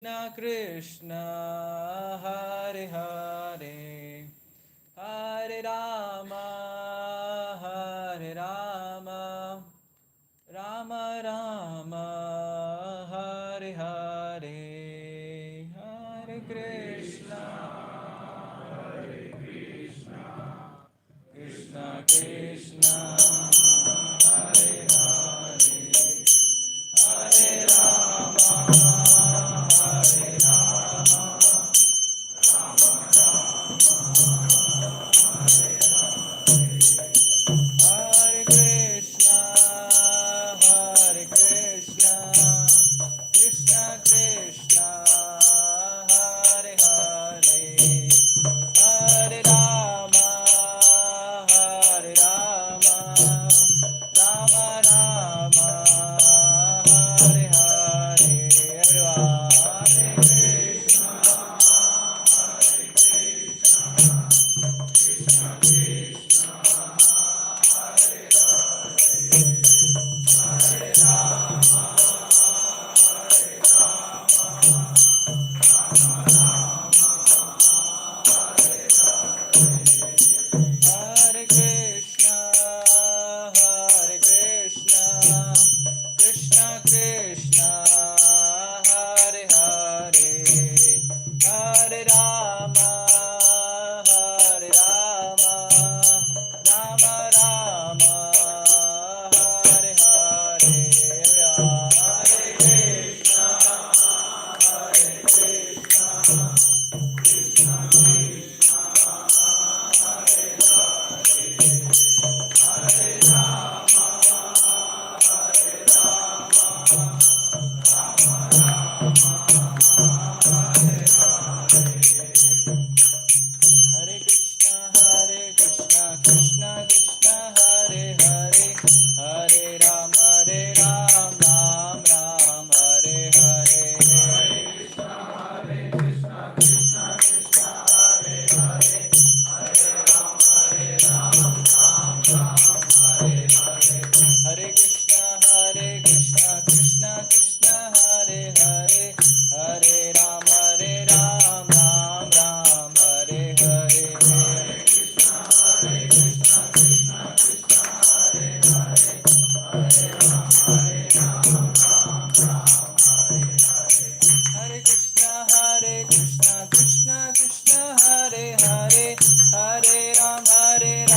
Krishna Krishna Hare Hare Hare Rama Hare Rama Rama Rama Hare Hare Hare Krishna Krishna Hare Hare Hare Rama Hare Rama Hare Krishna, Krishna Krishna, Hare Hare, Hare Rama, Hare Rama, Rama Rama, Hare Hare, Hare Krishna. Hare Krishna, Hare Krishna, Krishna Krishna, Hare Hare, Hare Rama, Hare Rama, Rama Rama, Hare Hare, Hare Krishna, Hare Krishna. Hare Krishna, Krishna Krishna, Hare Hare, Hare Ram, Ram Ram, Hare Hare. Hare Krishna, Krishna Krishna, Hare Hare, Hare Ram, Ram Ram, Hare Hare. Hare Krishna, Krishna Krishna, Hare Hare, Hare Ram, Ram Ram, Hare Hare. Hare Krishna, Krishna Krishna, Hare Hare, Hare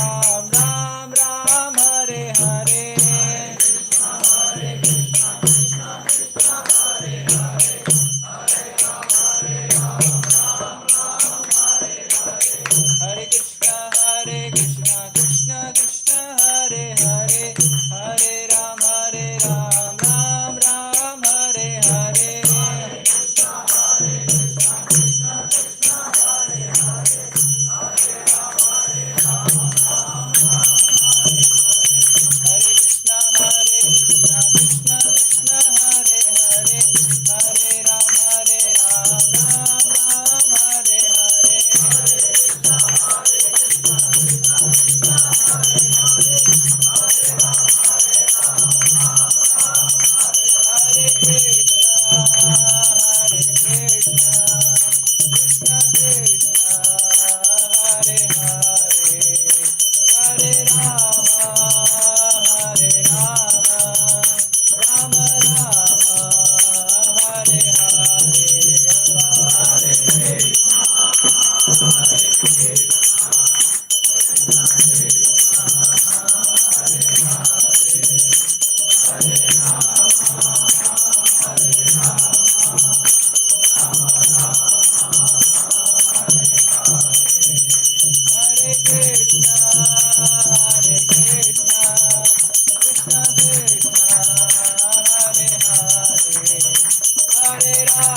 Ram, Ram Ram, Hare Hare. Hare Krishna, Krishna Krishna, Hare Hare, Hare Ram, Ram Ram, Hare Hare. Hare Krishna, Krishna Krishna, Hare Hare, Hare Rama, Hare Rama, Rama Rama, Hare Hare, Hare Krishna, Krishna Krishna, Hare Hare, Hare Rama, Hare Rama, Rama Rama, Hare Hare.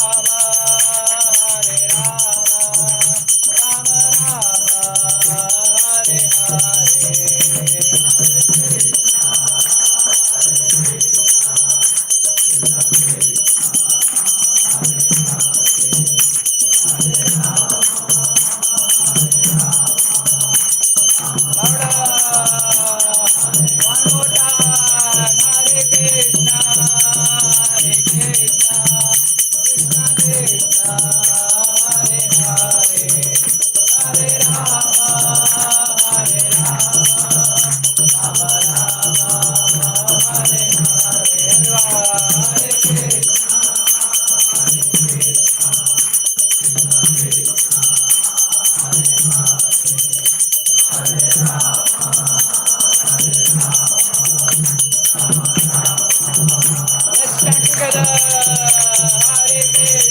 Louder! One more time! Hare Krishna, Hare Krishna, Krishna Krishna.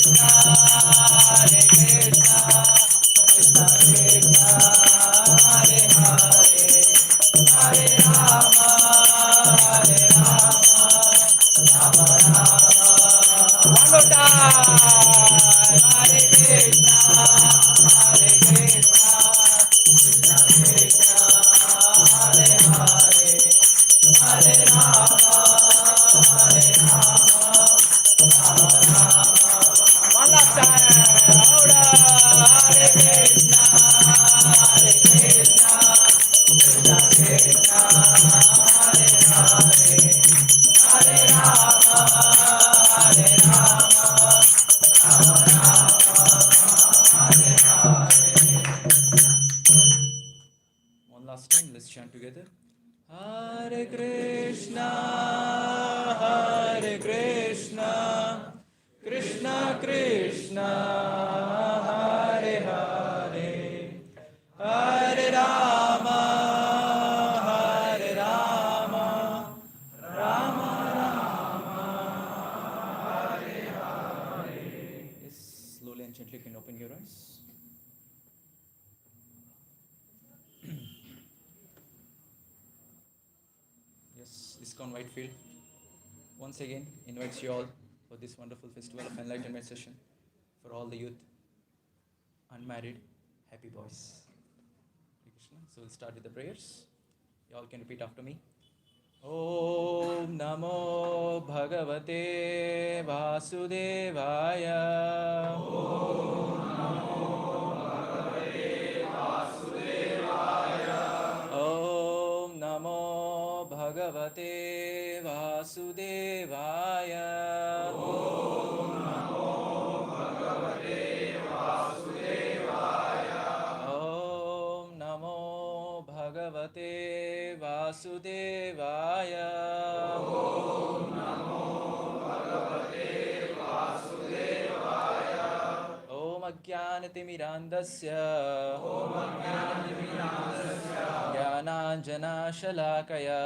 One last time, let's chant together. Hare Krishna, Hare Krishna, Krishna Krishna, Hare Hare, Hare Rama, Hare Rama, Rama Rama, Hare Hare. Yes, slowly and gently you can open your eyes. Yes, ISKCON Whitefield once again invites you all for this wonderful festival of enlightenment session for all the youth, unmarried, happy boys. Hare Krishna. So we'll start with the prayers. You all can repeat after me. Om Namo Bhagavate Vasudevaya. Om Namo Bhagavate Vasudevaya. Om Namo Bhagavate Vasudevaya. Om Ajnanatimirandasya Jnananjanashalakaya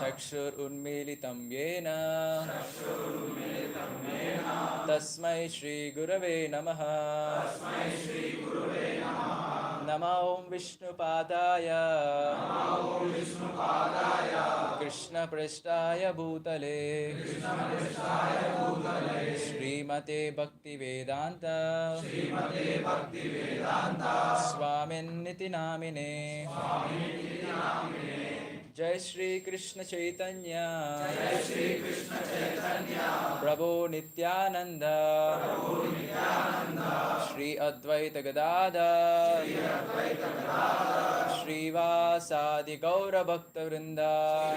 Chakshur Unmilitam Yena Tasmai Shri Gurave Namaha. Nama Om Vishnu Padaya Krishna Prasthaya Bhutale Srimate Bhakti Vedanta Swamin Niti Namine. Jai Shri Krishna Chaitanya Prabhu Nityananda Shri Advaita Gadadhar Shri Vasadi Gaura Bhakta Vrinda.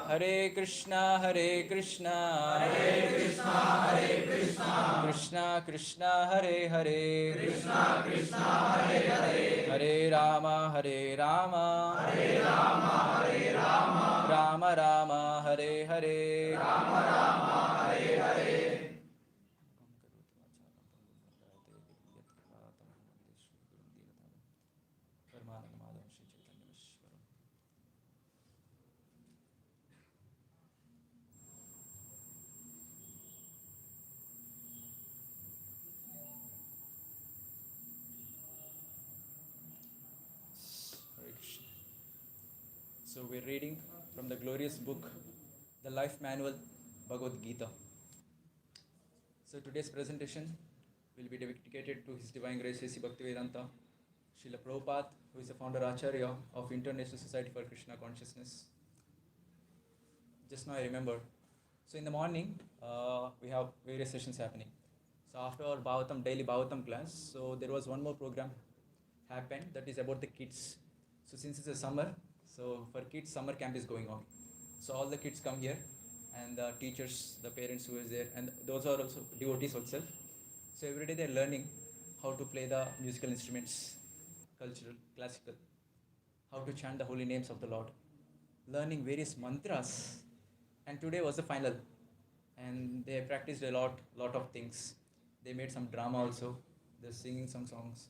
Hare Krishna Hare Krishna Krishna Krishna Hare Hare Hare Rama Hare Rama Rama Rama Hare Hare. Hare Krishna. So we're reading from the glorious book, the Life Manual, Bhagavad Gita. So today's presentation will be dedicated to His Divine Grace A.C. Bhaktivedanta, Srila Prabhupada, who is the founder Acharya of International Society for Krishna Consciousness. Just now I remember. So in the morning, we have various sessions happening. So after our Bhavatam, daily Bhavatam class, so there was one more program happened that is about the kids. So since it's a summer, so for kids, summer camp is going on. So all the kids come here, and the teachers, the parents who is there, and those are also devotees itself. So every day they're learning how to play the musical instruments, cultural, classical, how to chant the holy names of the Lord, learning various mantras. And today was the final, and they practiced a lot of things. They made some drama also. They're singing some songs.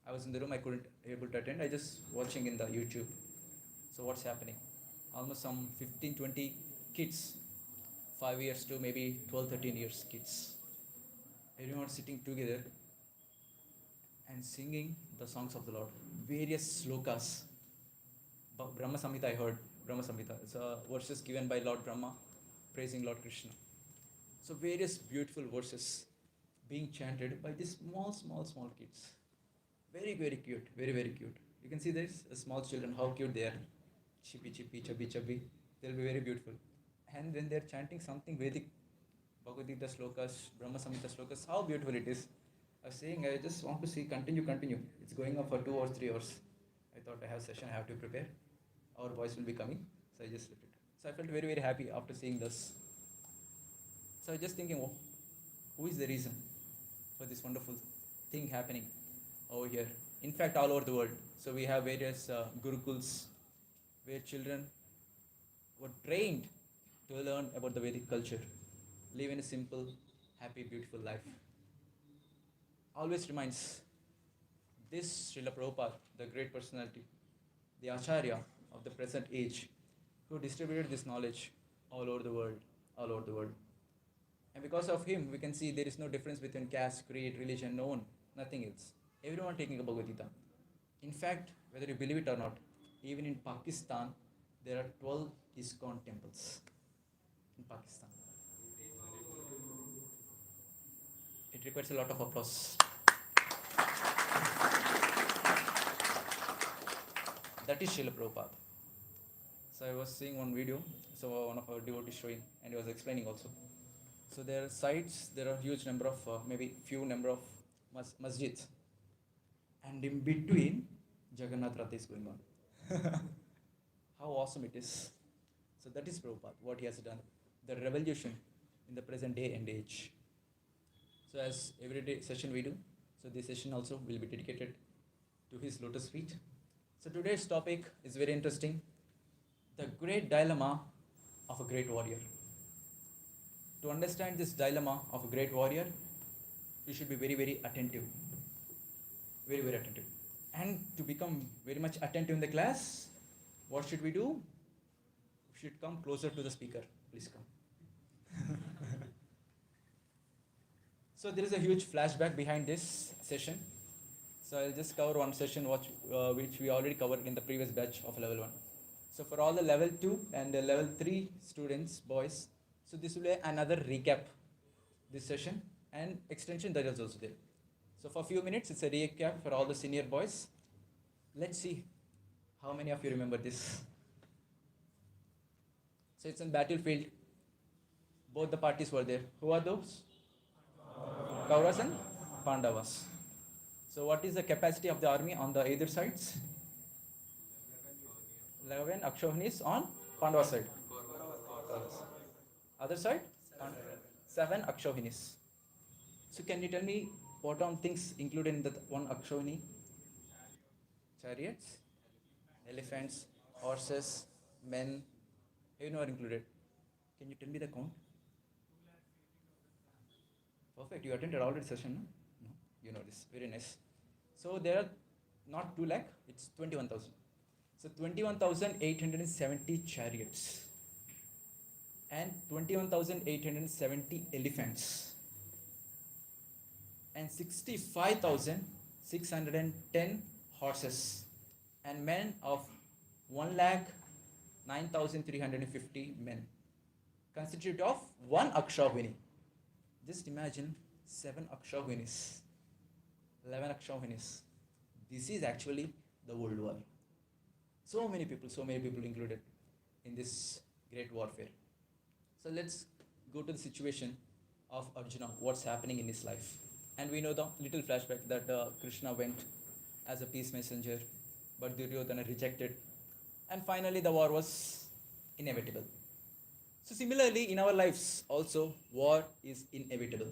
I was in the room, I couldn't able to attend. I just watching in the YouTube. So what's happening? Almost some 15-20 kids 5 years to maybe 12, 13 years kids. Everyone sitting together and singing the songs of the Lord. Various slokas. Brahma Samhita, I heard. Brahma Samhita. It's verses given by Lord Brahma praising Lord Krishna. So various beautiful verses being chanted by these small kids. Very, very cute. Very, very cute. You can see this small children, how cute they are. Chippy, chippy, chubby, chubby. They'll be very beautiful. And when they're chanting something Vedic, Bhagavad Gita slokas, Brahma Samhita slokas, how beautiful it is. I was saying, I just want to see, continue. It's going on for 2 or 3 hours. I thought I have session, I have to prepare. Our boys will be coming. So I just left it. So I felt very, very happy after seeing this. So I was just thinking, who is the reason for this wonderful thing happening over here? In fact, all over the world. So we have various gurukuls where children were trained to learn about the Vedic culture, live in a simple, happy, beautiful life. Always reminds this Srila Prabhupada, the great personality, the Acharya of the present age, who distributed this knowledge all over the world. And because of him, we can see there is no difference between caste, creed, religion, no one, nothing else. Everyone taking a Bhagavad Gita. In fact, whether you believe it or not, even in Pakistan, there are 12 ISKCON temples in Pakistan. It requires a lot of applause. That is Srila Prabhupada. So I was seeing one video, so one of our devotees showing, and he was explaining also. So there are sites, there are huge number of, maybe few number of masjids. And in between, Jagannath Rath is going on. How awesome it is. So that is Prabhupada, what he has done. The revolution in the present day and age. So as every day session we do, so this session also will be dedicated to his lotus feet. So today's topic is very interesting. The great dilemma of a great warrior. To understand this dilemma of a great warrior, you should be very, very attentive. Very, very attentive. And to become very much attentive in the class, what should we do? We should come closer to the speaker. Please come. So there is a huge flashback behind this session. So I'll just cover one session which we already covered in the previous batch of level 1. So for all the level 2 and the level 3 students, boys, so this will be another recap, this session, and extension that is also there. So for a few minutes, it's a recap for all the senior boys. Let's see how many of you remember this. So it's in battlefield. Both the parties were there. Who are those? Kauravas and Pandavas. So what is the capacity of the army on the either sides? 11 Akshohinis on Pandava side. Other side? 7 Akshohinis. So can you tell me what are things included in that one Akshohini? Chariots, elephants, horses, men, everyone are included. Can you tell me the count? Perfect, you attended already session, no? No, you know this, very nice. So there are not 2 lakh, it's 21,000. So 21,870 chariots and 21,870 elephants and 65,610 horses and men of 1,09,350 men constitute of one Akshohini. Just imagine 7 Akshohinis, 11 Akshohinis. This is actually the world war. So many people included in this great warfare. So let's go to the situation of Arjuna, what's happening in his life. And we know the little flashback that Krishna went as a peace messenger, but Duryodhana rejected. And finally the war was inevitable. So similarly in our lives also, war is inevitable.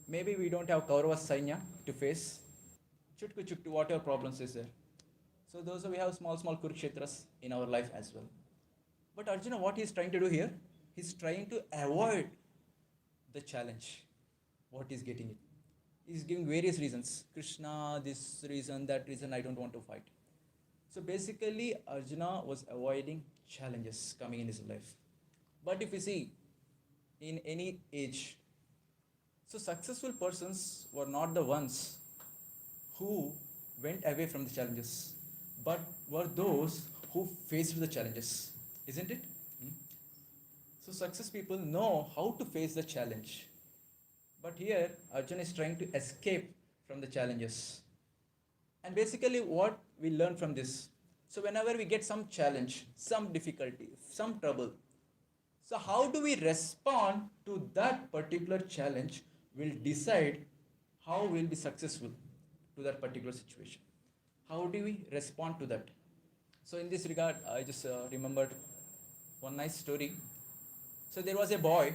Maybe we don't have Kaurava Sainya to face. Chutku chutku, whatever problems is there. So those we have small Kurukshetras in our life as well. But Arjuna, what he is trying to do here? He's trying to avoid the challenge. What he's getting it. He's giving various reasons. Krishna, this reason, that reason, I don't want to fight. So basically, Arjuna was avoiding challenges coming in his life. But if you see in any age, so successful persons were not the ones who went away from the challenges, but were those who faced the challenges, isn't it? Hmm? So success people know how to face the challenge. But here Arjuna is trying to escape from the challenges. And basically what we learn from this. So whenever we get some challenge, some difficulty, some trouble, so how do we respond to that particular challenge will decide how we'll be successful to that particular situation. How do we respond to that? So in this regard, I just remembered one nice story. So there was a boy.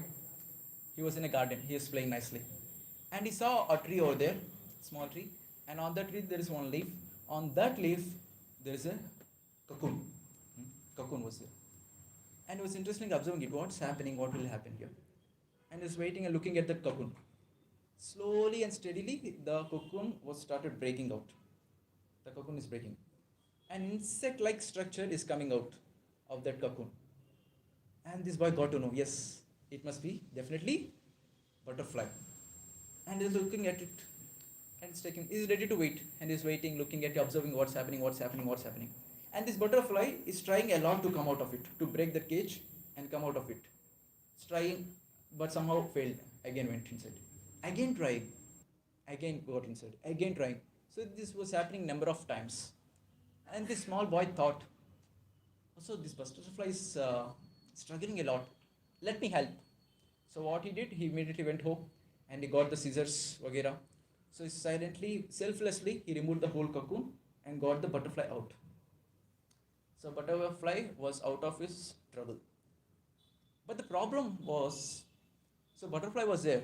He was in a garden. He was playing nicely, and he saw a tree over there, small tree, and on that tree there is one leaf. On that leaf there is a cocoon. Cocoon was there, and he was interestingly observing it. What's happening? What will happen here? And he was waiting and looking at that cocoon. Slowly and steadily, the cocoon was started breaking out. The cocoon is breaking. An insect-like structure is coming out of that cocoon. And this boy got to know, yes, it must be definitely butterfly. And he's looking at it and he's ready to wait. And he's waiting, looking at it, observing what's happening, what's happening, what's happening. And this butterfly is trying a lot to come out of it, to break the cage and come out of it. It's trying, but somehow failed. Again went inside. Again trying. Again got inside. Again trying. So this was happening number of times. And this small boy thought, so this butterfly is struggling a lot. Let me help. So what he did, he immediately went home and he got the scissors, vagera. So he silently, selflessly, he removed the whole cocoon and got the butterfly out. So butterfly was out of his trouble. But the problem was, so butterfly was there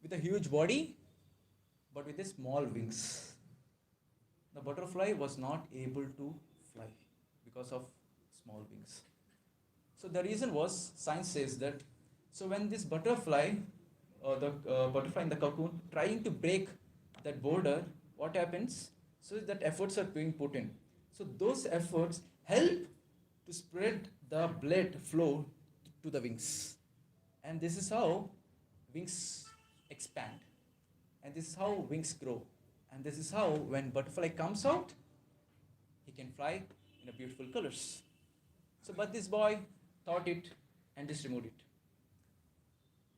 with a huge body, but with a small wings. The butterfly was not able to fly because of small wings. So the reason was, science says that, so when this butterfly, the butterfly in the cocoon, trying to break that border, what happens? So that efforts are being put in. So those efforts help to spread the blood flow to the wings. And this is how wings expand. And this is how wings grow. And this is how when butterfly comes out, he can fly in a beautiful colors. So but this boy thought it and just removed it.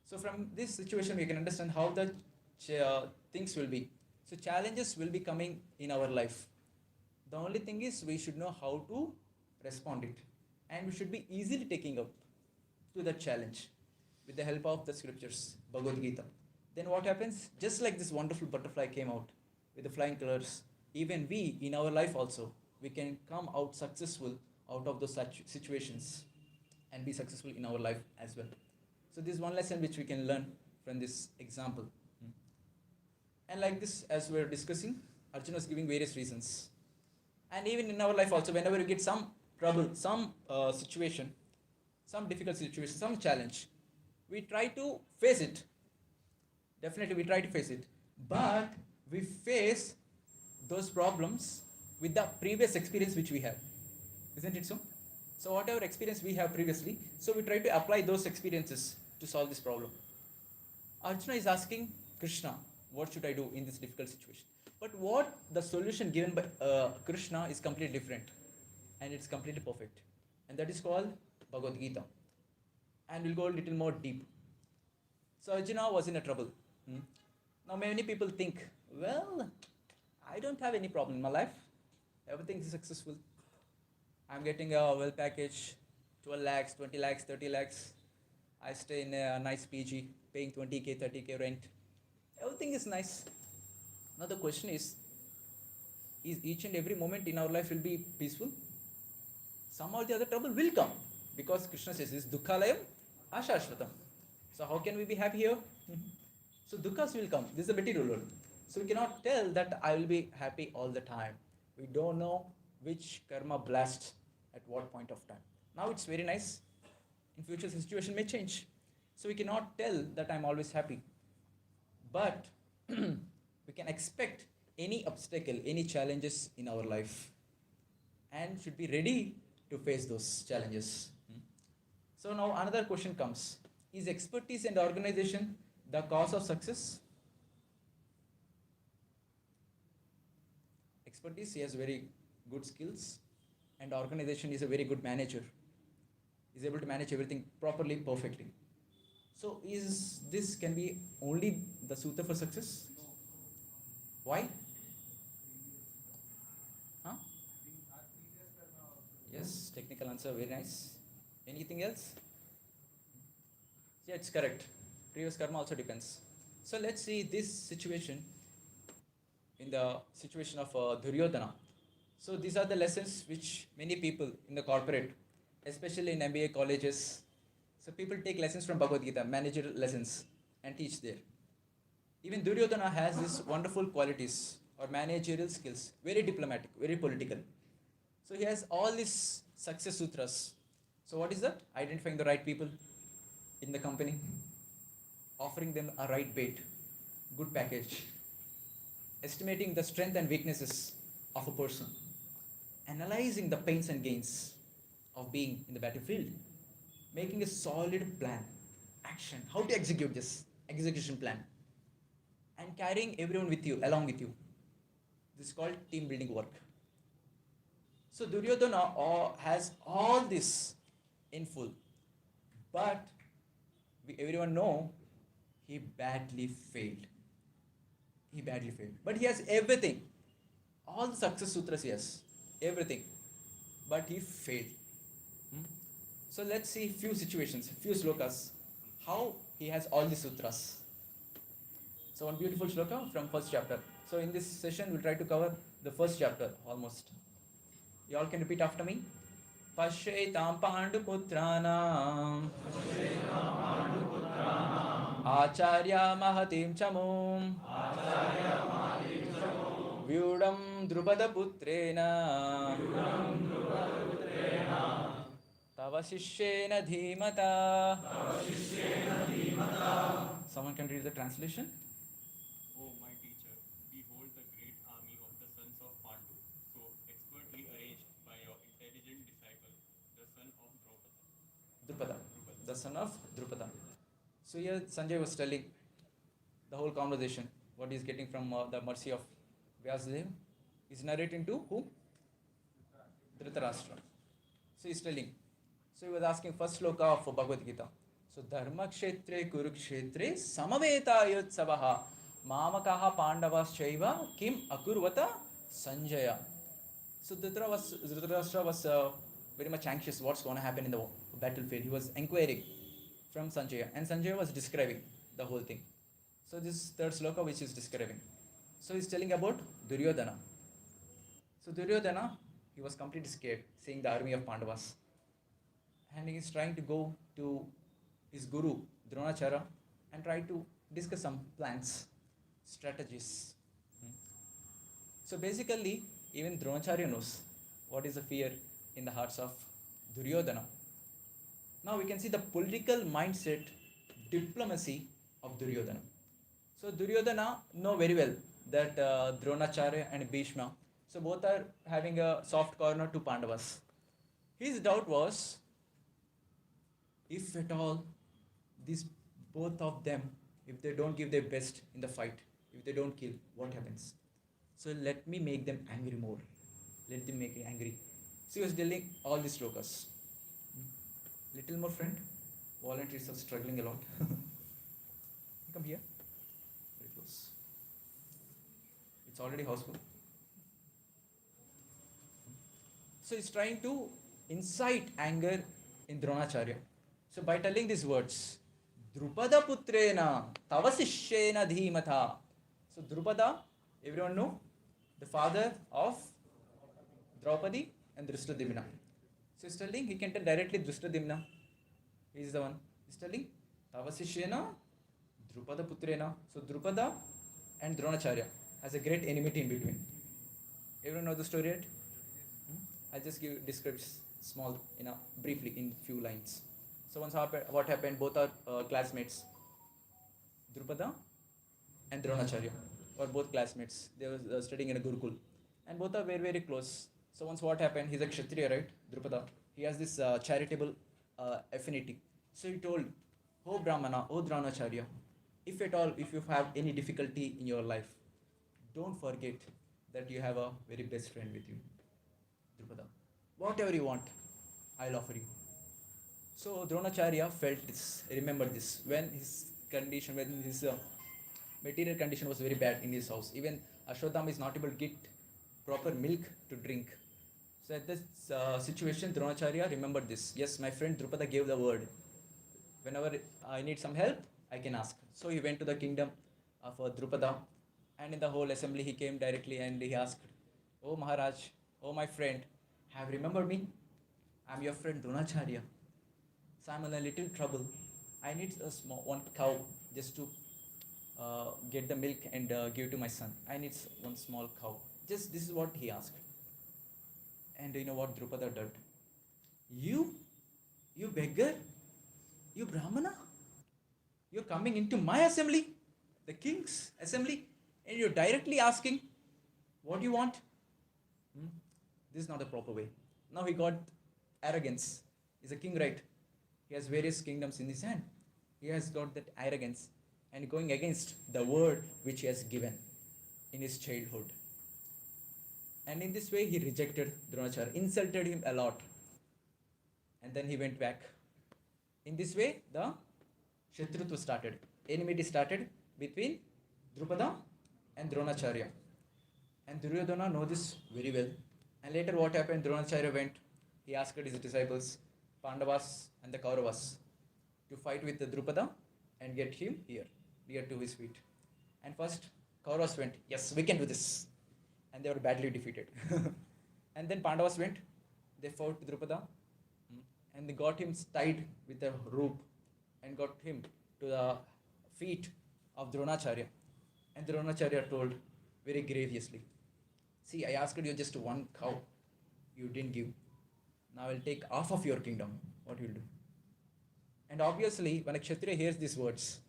So from this situation we can understand how the things will be. So challenges will be coming in our life. The only thing is we should know how to respond it. And we should be easily taking up to that challenge with the help of the scriptures, Bhagavad Gita. Then what happens? Just like this wonderful butterfly came out with the flying colors, even we in our life also, we can come out successful out of those such situations and be successful in our life as well. So this is one lesson which we can learn from this example. And like this, as we are discussing, Arjuna is giving various reasons. And even in our life also, whenever we get some trouble, some situation, some difficult situation, some challenge, we try to face it. Definitely we try to face it. But we face those problems with the previous experience which we have. Isn't it so? So whatever experience we have previously, so we try to apply those experiences to solve this problem. Arjuna is asking Krishna, what should I do in this difficult situation? But what the solution given by Krishna is completely different. And it's completely perfect. And that is called Bhagavad Gita. And we'll go a little more deep. So Arjuna was in a trouble. Now many people think, well, I don't have any problem in my life. Everything is successful. I'm getting a well package, 12 lakhs, 20 lakhs, 30 lakhs. I stay in a nice PG, paying 20k, 30k rent. Everything is nice. Now the question is each and every moment in our life will be peaceful? Some or the other trouble will come. Because Krishna says this, Dukkhalayam Ashashvatam. So how can we be happy here? So dukkha's will come. This is a material world. So we cannot tell that I will be happy all the time. We don't know which karma blast at what point of time. Now it's very nice. In future the situation may change. So we cannot tell that I'm always happy. But we can expect any obstacle, any challenges in our life. And should be ready to face those challenges. So now another question comes. Is expertise and organization the cause of success? Expertise, he has very good skills, and organization is a very good manager. Is able to manage everything properly, perfectly. So is this can be only the sutra for success? Why? Huh? Yes, technical answer, very nice. Anything else? Yeah, it's correct. Previous karma also depends. So let's see this situation in the situation of Duryodhana. So these are the lessons which many people in the corporate, especially in MBA colleges, so people take lessons from Bhagavad Gita, managerial lessons, and teach there. Even Duryodhana has these wonderful qualities or managerial skills, very diplomatic, very political. So he has all these success sutras. So what is that? Identifying the right people in the company, offering them a right bait, good package, estimating the strength and weaknesses of a person, analyzing the pains and gains of being in the battlefield, making a solid plan, action, how to execute this execution plan, and carrying everyone with you, along with you. This is called team building work. So Duryodhana has all this in full, but everyone know he badly failed. He badly failed. But he has everything. All the success sutras he has. Everything. But he failed. So let's see few situations, few slokas. How he has all the sutras. So one beautiful sloka from first chapter. So in this session we'll try to cover the first chapter almost. You all can repeat after me. Pashyetam Panduputranam Acharya Mahatim Chamum Vyudam Drupada Putrena Tava Shishyena Dhimata. Someone can read the translation? O my teacher, behold the great army of the sons of Pandu, so expertly arranged by your intelligent disciple, the son of Drupada. The son of Drupada. So here Sanjay was telling the whole conversation, what he is getting from the mercy of Vyasadeva. Is narrating to who? Dhritarashtra. So he is telling. So he was asking first sloka of Bhagavad Gita. So Dharma Kshetre Kurukshetre Samaveta Yutsavaha Mamakaha Pandavas Chaiva Kim Akurvata Sanjaya. So Dhritarashtra was very much anxious what's going to happen in the battlefield. He was inquiring from Sanjaya, and Sanjaya was describing the whole thing. So this third sloka which is describing. So he's telling about Duryodhana. So Duryodhana, he was completely scared seeing the army of Pandavas. And he is trying to go to his guru, Dronacharya, and try to discuss some plans, strategies. So basically, even Dronacharya knows what is the fear in the hearts of Duryodhana. Now we can see the political mindset, diplomacy of Duryodhana. So Duryodhana know very well that Dronacharya and Bhishma, so both are having a soft corner to Pandavas. His doubt was, if at all these both of them, if they don't give their best in the fight, if they don't kill, what happens? So let me make them angry more. Let them make me angry. So he was telling all these slokas. Little more friend. Volunteers are struggling a lot. Come here. Very close. It's already houseful. So he's trying to incite anger in Dronacharya. So by telling these words, Drupada Putrena Tavasishyena Dhimatha. So Drupada, everyone know, the father of Draupadi and Drishtadyumna. So he's telling, he can tell directly Drishtadyumna. He is the one. He's telling, Tavasishyena Drupada Putrena. So Drupada and Dronacharya has a great enmity in between. Everyone know the story yet? I'll just describe small, briefly in few lines. So once what happened, both are classmates. Drupada and Dronacharya were both classmates. They were studying in a Gurukul. And both are very, very close. So once what happened, he's a Kshatriya, right? Drupada. He has this charitable affinity. So he told, "Oh Brahmana, oh Dronacharya, if at all, if you have any difficulty in your life, don't forget that you have a very best friend with you, Drupada. Whatever you want, I'll offer you." So Dronacharya felt this, remembered this, when his condition, when his material condition was very bad in his house. Even Ashwatthama is not able to get proper milk to drink. So at this situation, Dronacharya remembered this. Yes, my friend Drupada gave the word. Whenever I need some help, I can ask. So he went to the kingdom of Drupada, and in the whole assembly, he came directly and he asked, "Oh Maharaj, oh my friend, have you remembered me? I'm your friend Dronacharya. So I'm in a little trouble. I need a small one cow just to get the milk and give to my son. I need one small cow." Just this is what he asked. And you know what Drupada did? You, you beggar, you Brahmana, you're coming into my assembly, the king's assembly, and you're directly asking, "What do you want?" Hmm? This is not the proper way. Now he got arrogance. He's a king, right? He has various kingdoms in his hand. He has got that arrogance and going against the word which he has given in his childhood. And in this way, he rejected Dronacharya, insulted him a lot, and then he went back. In this way, the Shatrutva started. Enmity started between Drupada and Dronacharya. And Duryodhana know this very well. And later what happened? Dronacharya went. He asked his disciples, Pandavas and the Kauravas, to fight with the Drupada and get him here, near to his feet. And first, Kauravas went, "Yes, we can do this." And they were badly defeated. And then Pandavas went. They fought Drupada. And they got him tied with a rope and got him to the feet of Dronacharya. And Dronacharya told very graciously, "See, I asked you just one cow. You didn't give. Now I'll take half of your kingdom. What will you do?" And obviously, when a Kshatriya hears these words,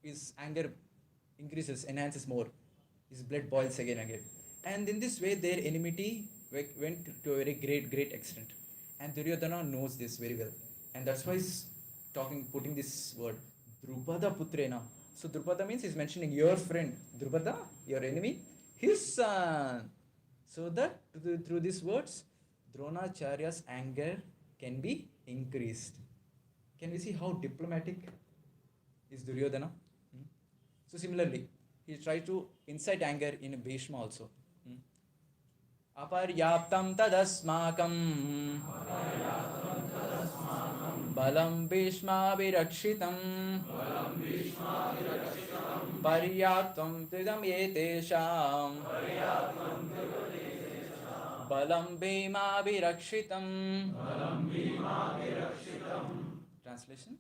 his anger increases, enhances more. His blood boils again and again. And in this way, their enmity went to a very great extent. And Duryodhana knows this very well. And that's why he's putting this word, Drupada Putrena. So Drupada means he's mentioning your friend, Drupada, your enemy, his son. So that through these words, Dronacharya's anger can be increased. Can we see how diplomatic is Duryodhana? So similarly, he tried to incite anger in Bhishma also. Aparyaptam tadasmakam balam Bhishma virakshitam paryaptam tidam yetesham balam Bhima virakshitam. Translation?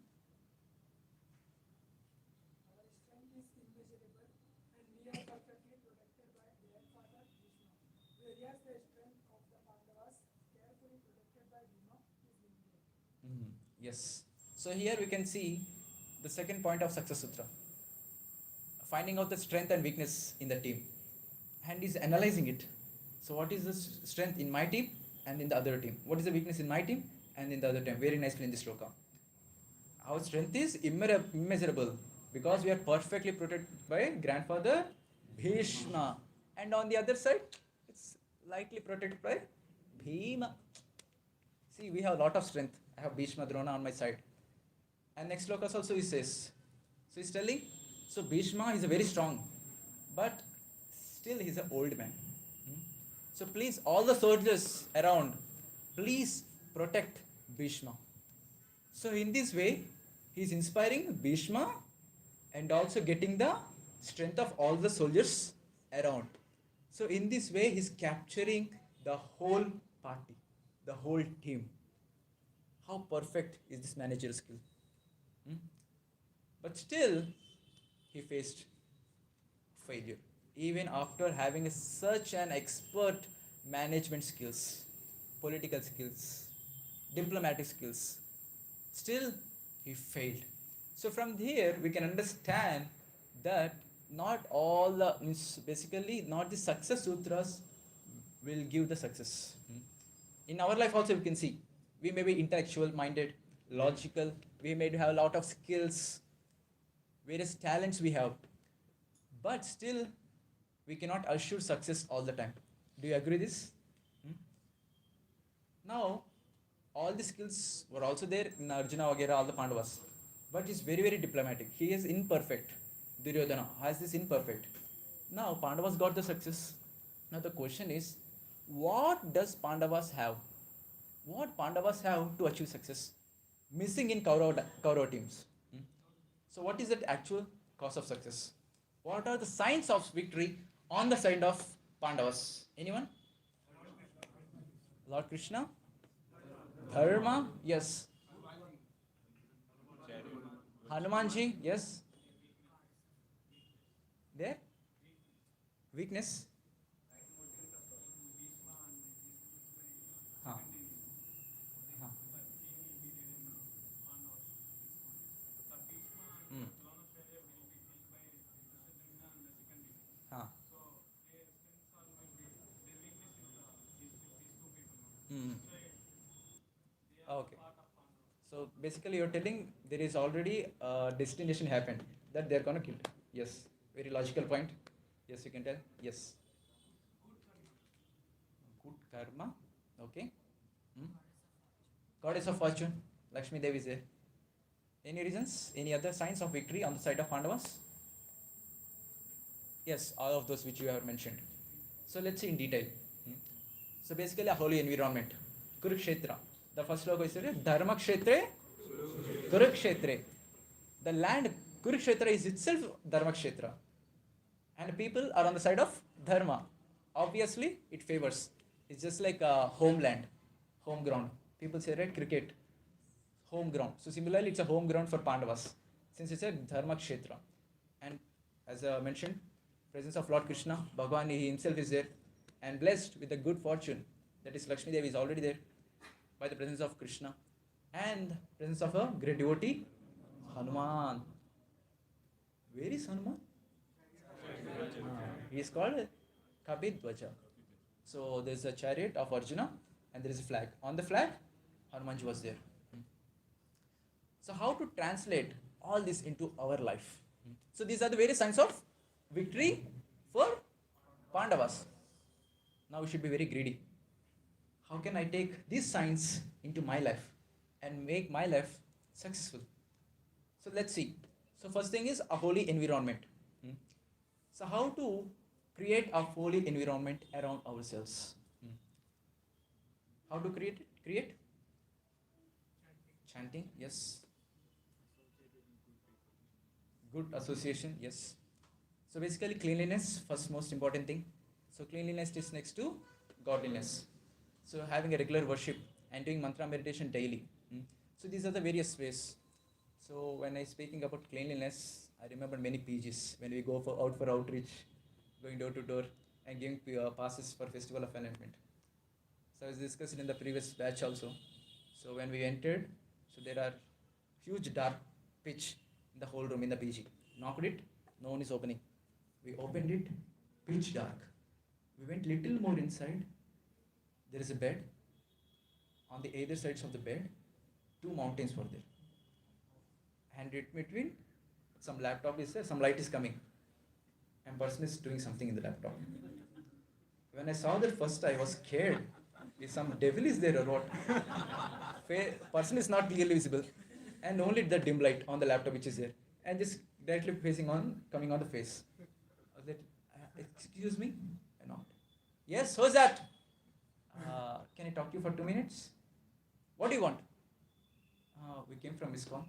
Our strength is immeasurable, and we are perfectly protected by their father Krishna. Whereas the strength of the Pandavas, carefully protected by Bhima, is limited. Yes. So here we can see the second point of Success Sutra. Finding out the strength and weakness in the team. And is analyzing it. So what is the strength in my team and in the other team? What is the weakness in my team and in the other team? Very nicely in this sloka. Our strength is immeasurable because we are perfectly protected by grandfather Bhishma. And on the other side, it's lightly protected by Bhima. See, we have a lot of strength. I have Bhishma Drona on my side. And next slokas also he says. So he's telling, so Bhishma is a very strong, but still he's an old man. So please, all the soldiers around, please protect Bhishma. So in this way, he is inspiring Bhishma and also getting the strength of all the soldiers around. So in this way, he is capturing the whole party, the whole team. How perfect is this managerial skill? But still, he faced failure. Even after having such an expert management skills, political skills, diplomatic skills, still he failed. So from here we can understand that not all the basically not the success sutras will give the success. In our life also we can see we may be intellectual minded, logical, we may have a lot of skills, various talents we have, but still we cannot assure success all the time. Do you agree this? Hmm? Now, all the skills were also there in Arjuna, Vagera, all the Pandavas, but he's very, very diplomatic. He is imperfect. Duryodhana has this imperfect. Now, Pandavas got the success. Now, the question is, what does Pandavas have? What Pandavas have to achieve success? Missing in Kaurava teams. Hmm? So, what is the actual cause of success? What are the signs of victory on the side of Pandavas? Anyone? Lord Krishna? Dharma? Yes. Hanumanji? Yes. There? Weakness? Huh. Huh. Hmm. Huh. Hmm. Okay. So basically, you're telling there is already a destination happened that they're gonna kill. Yes. Very logical point. Yes, you can tell. Yes. Good karma. Okay. Hmm. Goddess of fortune. Lakshmi Devi is there. Any reasons? Any other signs of victory on the side of Pandavas? Yes, all of those which you have mentioned. So let's see in detail. Hmm. So basically, a holy environment. Kurukshetra. The first sloka is Dharma Kshetre, Kurukshetre. The land Kurukshetra is itself Dharma Kshetra. And people are on the side of Dharma. Obviously, it favors. It's just like a homeland, home ground. People say, right, cricket, home ground. So similarly, it's a home ground for Pandavas, since it's a Dharma Kshetra. And as I mentioned, presence of Lord Krishna, Bhagavan, he himself is there, and blessed with a good fortune. That is Lakshmi Devi is already there by the presence of Krishna, and presence of a great devotee, Hanuman. Where is Hanuman? He is called Kabidwaja. So there is a chariot of Arjuna and there is a flag. On the flag, Hanumanji was there. So how to translate all this into our life? So these are the various signs of victory for Pandavas. Now we should be very greedy. How can I take these signs into my life and make my life successful? So let's see. So first thing is a holy environment. So how to create a holy environment around ourselves? How to create it? Create? Chanting, yes. Good association, yes. So basically cleanliness, first most important thing. So cleanliness is next to godliness. So having a regular worship and doing mantra meditation daily. So these are the various ways. So when I speaking about cleanliness, I remember many PGs when we go out for outreach, going door to door and giving passes for Festival of Enlightenment. So I was discussing in the previous batch also. So when we entered, so there are huge dark pitch in the whole room in the PG. Knocked it, no one is opening. We opened it, pitch dark. We went little more inside. There is a bed. On the either sides of the bed, two mountains were there. And in between, some laptop is there, some light is coming. And person is doing something in the laptop. When I saw that first, I was scared. Is some devil is there or what? Person is not clearly visible. And only the dim light on the laptop which is there. And just directly facing on, coming on the face. I was like, excuse me? I knocked. Yes, who's that? Can I talk to you for 2 minutes? What do you want? We came from ISKCON.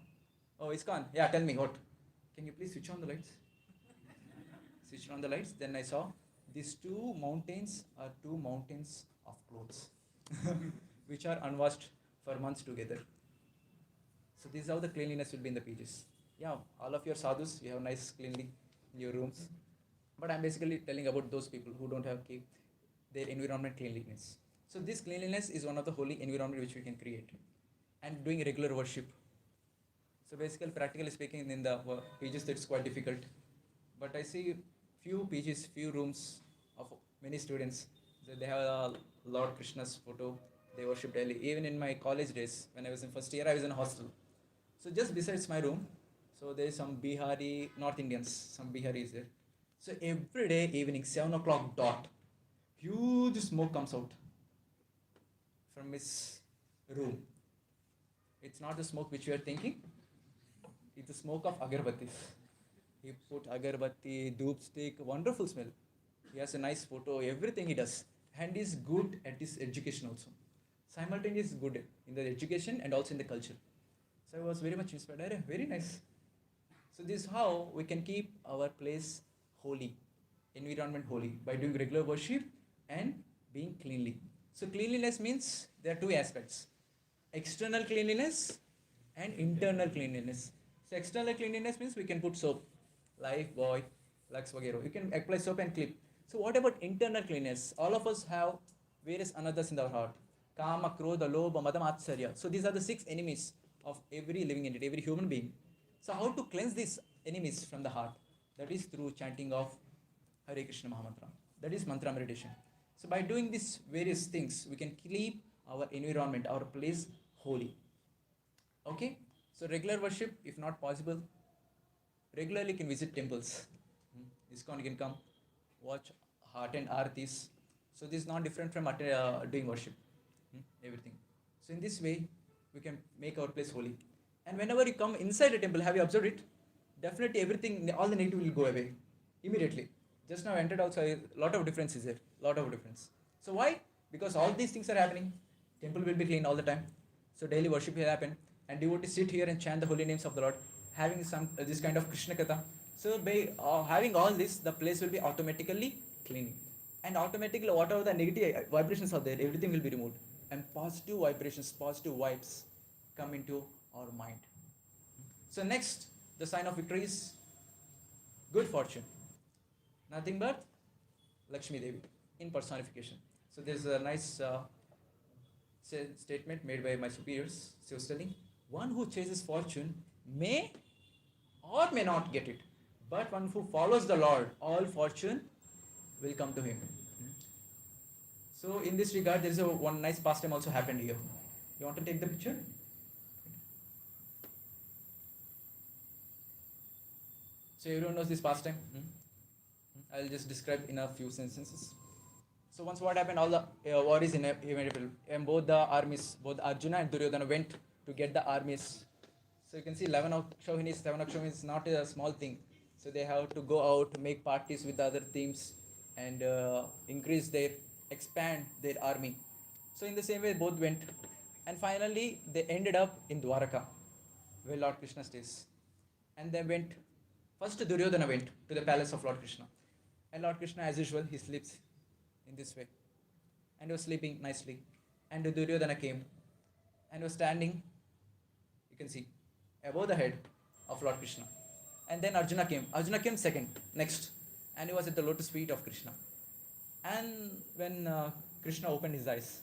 Oh, ISKCON. Yeah, tell me what. Can you please switch on the lights? Switched on the lights. Then I saw these two mountains are two mountains of clothes, which are unwashed for months together. So this is how the cleanliness will be in the PGs. Yeah, all of your sadhus, you have nice cleanly in your rooms. But I'm basically telling about those people who don't have keep their environment cleanliness. So this cleanliness is one of the holy environment which we can create. And doing regular worship. So basically, practically speaking, in the PGs, it's quite difficult. But I see few PGs, few rooms of many students. They have Lord Krishna's photo. They worship daily. Even in my college days, when I was in first year, I was in a hostel. So just besides my room, so there is some Bihari, North Indians, some Biharis there. So every day evening, 7 o'clock dot, huge smoke comes out from his room. It's not the smoke which you are thinking. It's the smoke of agarbattis. He put agarbatti, dhoop stick, wonderful smell. He has a nice photo, everything he does. And he's good at his education also. Simultaneously good in the education and also in the culture. So I was very much inspired. Arey, very nice. So this is how we can keep our place holy, environment holy, by doing regular worship and being cleanly. So cleanliness means there are two aspects: external cleanliness and internal cleanliness. So external cleanliness means we can put soap, Lifebuoy, Lux Vagero. You can apply soap and clip. So what about internal cleanliness? All of us have various anathas in our heart: Kama, Krodha, Lobha, Madam, Atsarya. So these are the 6 enemies of every living entity, every human being. So how to cleanse these enemies from the heart? That is through chanting of Hare Krishna Mahamantra. That is mantra meditation. So by doing these various things, we can keep our environment, our place holy. Okay? So regular worship, if not possible, regularly can visit temples. ISKCON can come, watch heart and artis. So this is not different from doing worship. Everything. So in this way, we can make our place holy. And whenever you come inside a temple, have you observed it? Definitely everything, all the negative will go away immediately. Just now entered also, a lot of difference is there. Lot of difference. So why? Because all these things are happening. Temple will be clean all the time. So daily worship will happen. And devotees sit here and chant the holy names of the Lord, having some this kind of Krishna Katha. So by having all this, the place will be automatically clean. And automatically whatever the negative vibrations are there, everything will be removed. And positive vibrations, positive vibes come into our mind. So next, the sign of victory is good fortune. Nothing but Lakshmi Devi in personification. So there's a nice statement made by my superiors. She was telling, one who chases fortune may or may not get it, but one who follows the Lord, all fortune will come to him. So in this regard, there is one nice pastime also happened here. You want to take the picture? So everyone knows this pastime. I'll just describe in a few sentences. So once what happened, all the war is inevitable, and both the armies, both Arjuna and Duryodhana went to get the armies. So you can see 11 Akshahinis, 7 Akshahinis is not a small thing. So they have to go out, make parties with the other teams, and expand their army. So in the same way, both went, and finally they ended up in Dwaraka, where Lord Krishna stays. And they went. First, Duryodhana went to the palace of Lord Krishna, and Lord Krishna, as usual, he sleeps in this way, and he was sleeping nicely. And Duryodhana came, and was standing. You can see above the head of Lord Krishna. And then Arjuna came. Arjuna came next, and he was at the lotus feet of Krishna. And when Krishna opened his eyes,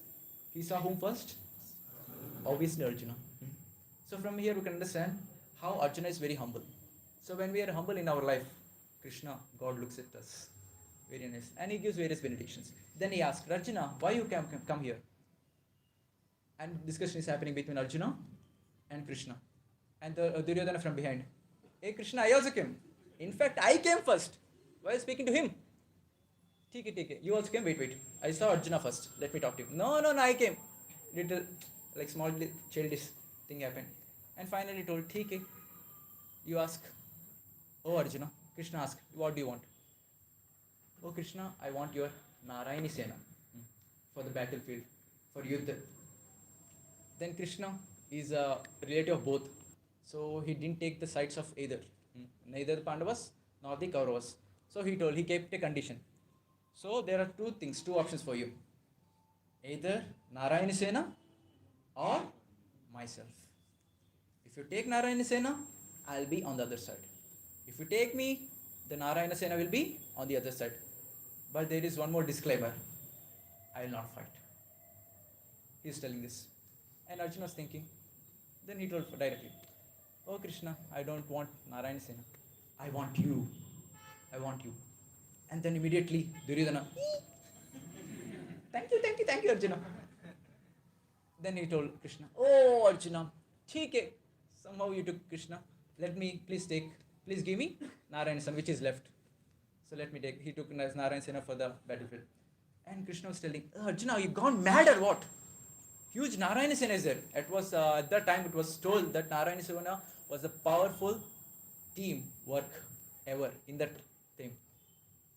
he saw whom first? Obviously Arjuna. So from here we can understand how Arjuna is very humble. So when we are humble in our life, Krishna, God looks at us. Very nice. And he gives various benedictions. Then he asked, Arjuna, why you come here? And discussion is happening between Arjuna and Krishna. And Duryodhana from behind. Hey Krishna, I also came. In fact, I came first. Why are you speaking to him? Take. You also came? Wait. I saw Arjuna first. Let me talk to him. No, I came. Little, like small childish thing happened. And finally he told, take. You ask. Oh Arjuna. Krishna asked, what do you want? Oh Krishna, I want your Narayani Sena for the battlefield, for Yuddha. Then Krishna is a relative of both. So he didn't take the sides of either. Neither the Pandavas nor the Kauravas. So he kept a condition. So there are two options for you. Either Narayani Sena or myself. If you take Narayani Sena, I'll be on the other side. If you take me, the Narayana Sena will be on the other side. But there is one more disclaimer. I will not fight. He is telling this. And Arjuna was thinking. Then he told directly, oh Krishna, I don't want Narayana Sena. I want you. And then immediately Duryodhana, thank you Arjuna. Then he told Krishna, "Oh Arjuna, theek hai. Somehow you took Krishna. Let me please give me Narayan son, which is left. So let me take." He took Narayan Sena for the battlefield. And Krishna was telling, "Arjuna, you gone mad or what? Huge Narayana Sena is there." At that time it was told that Narayana Sena was a powerful team work ever in that thing.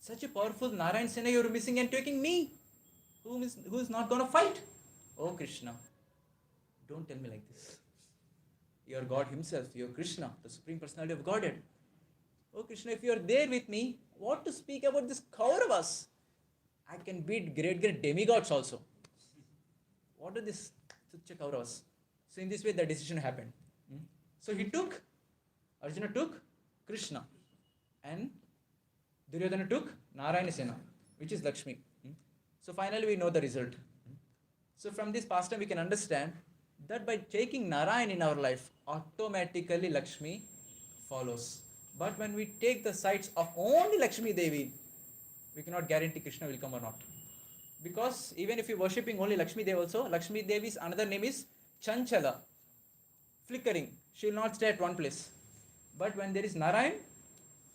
Such a powerful Narayana Sena you're missing and taking me, who is not gonna fight? Oh Krishna, don't tell me like this. You're God Himself, you're Krishna, the Supreme Personality of Godhead. Oh Krishna, if you're there with me, what to speak about this Kauravas? I can beat great demigods also. What are this such Kauravas? So in this way the decision happened. So Arjuna took Krishna, and Duryodhana took Narayana Sena, which is Lakshmi. So finally we know the result. So from this pastime we can understand that by taking Narayan in our life, automatically Lakshmi follows. But when we take the sides of only Lakshmi Devi, we cannot guarantee Krishna will come or not. Because even if you worshipping only Lakshmi Devi also, Lakshmi Devi's another name is Chanchala, flickering. She will not stay at one place. But when there is Narayan,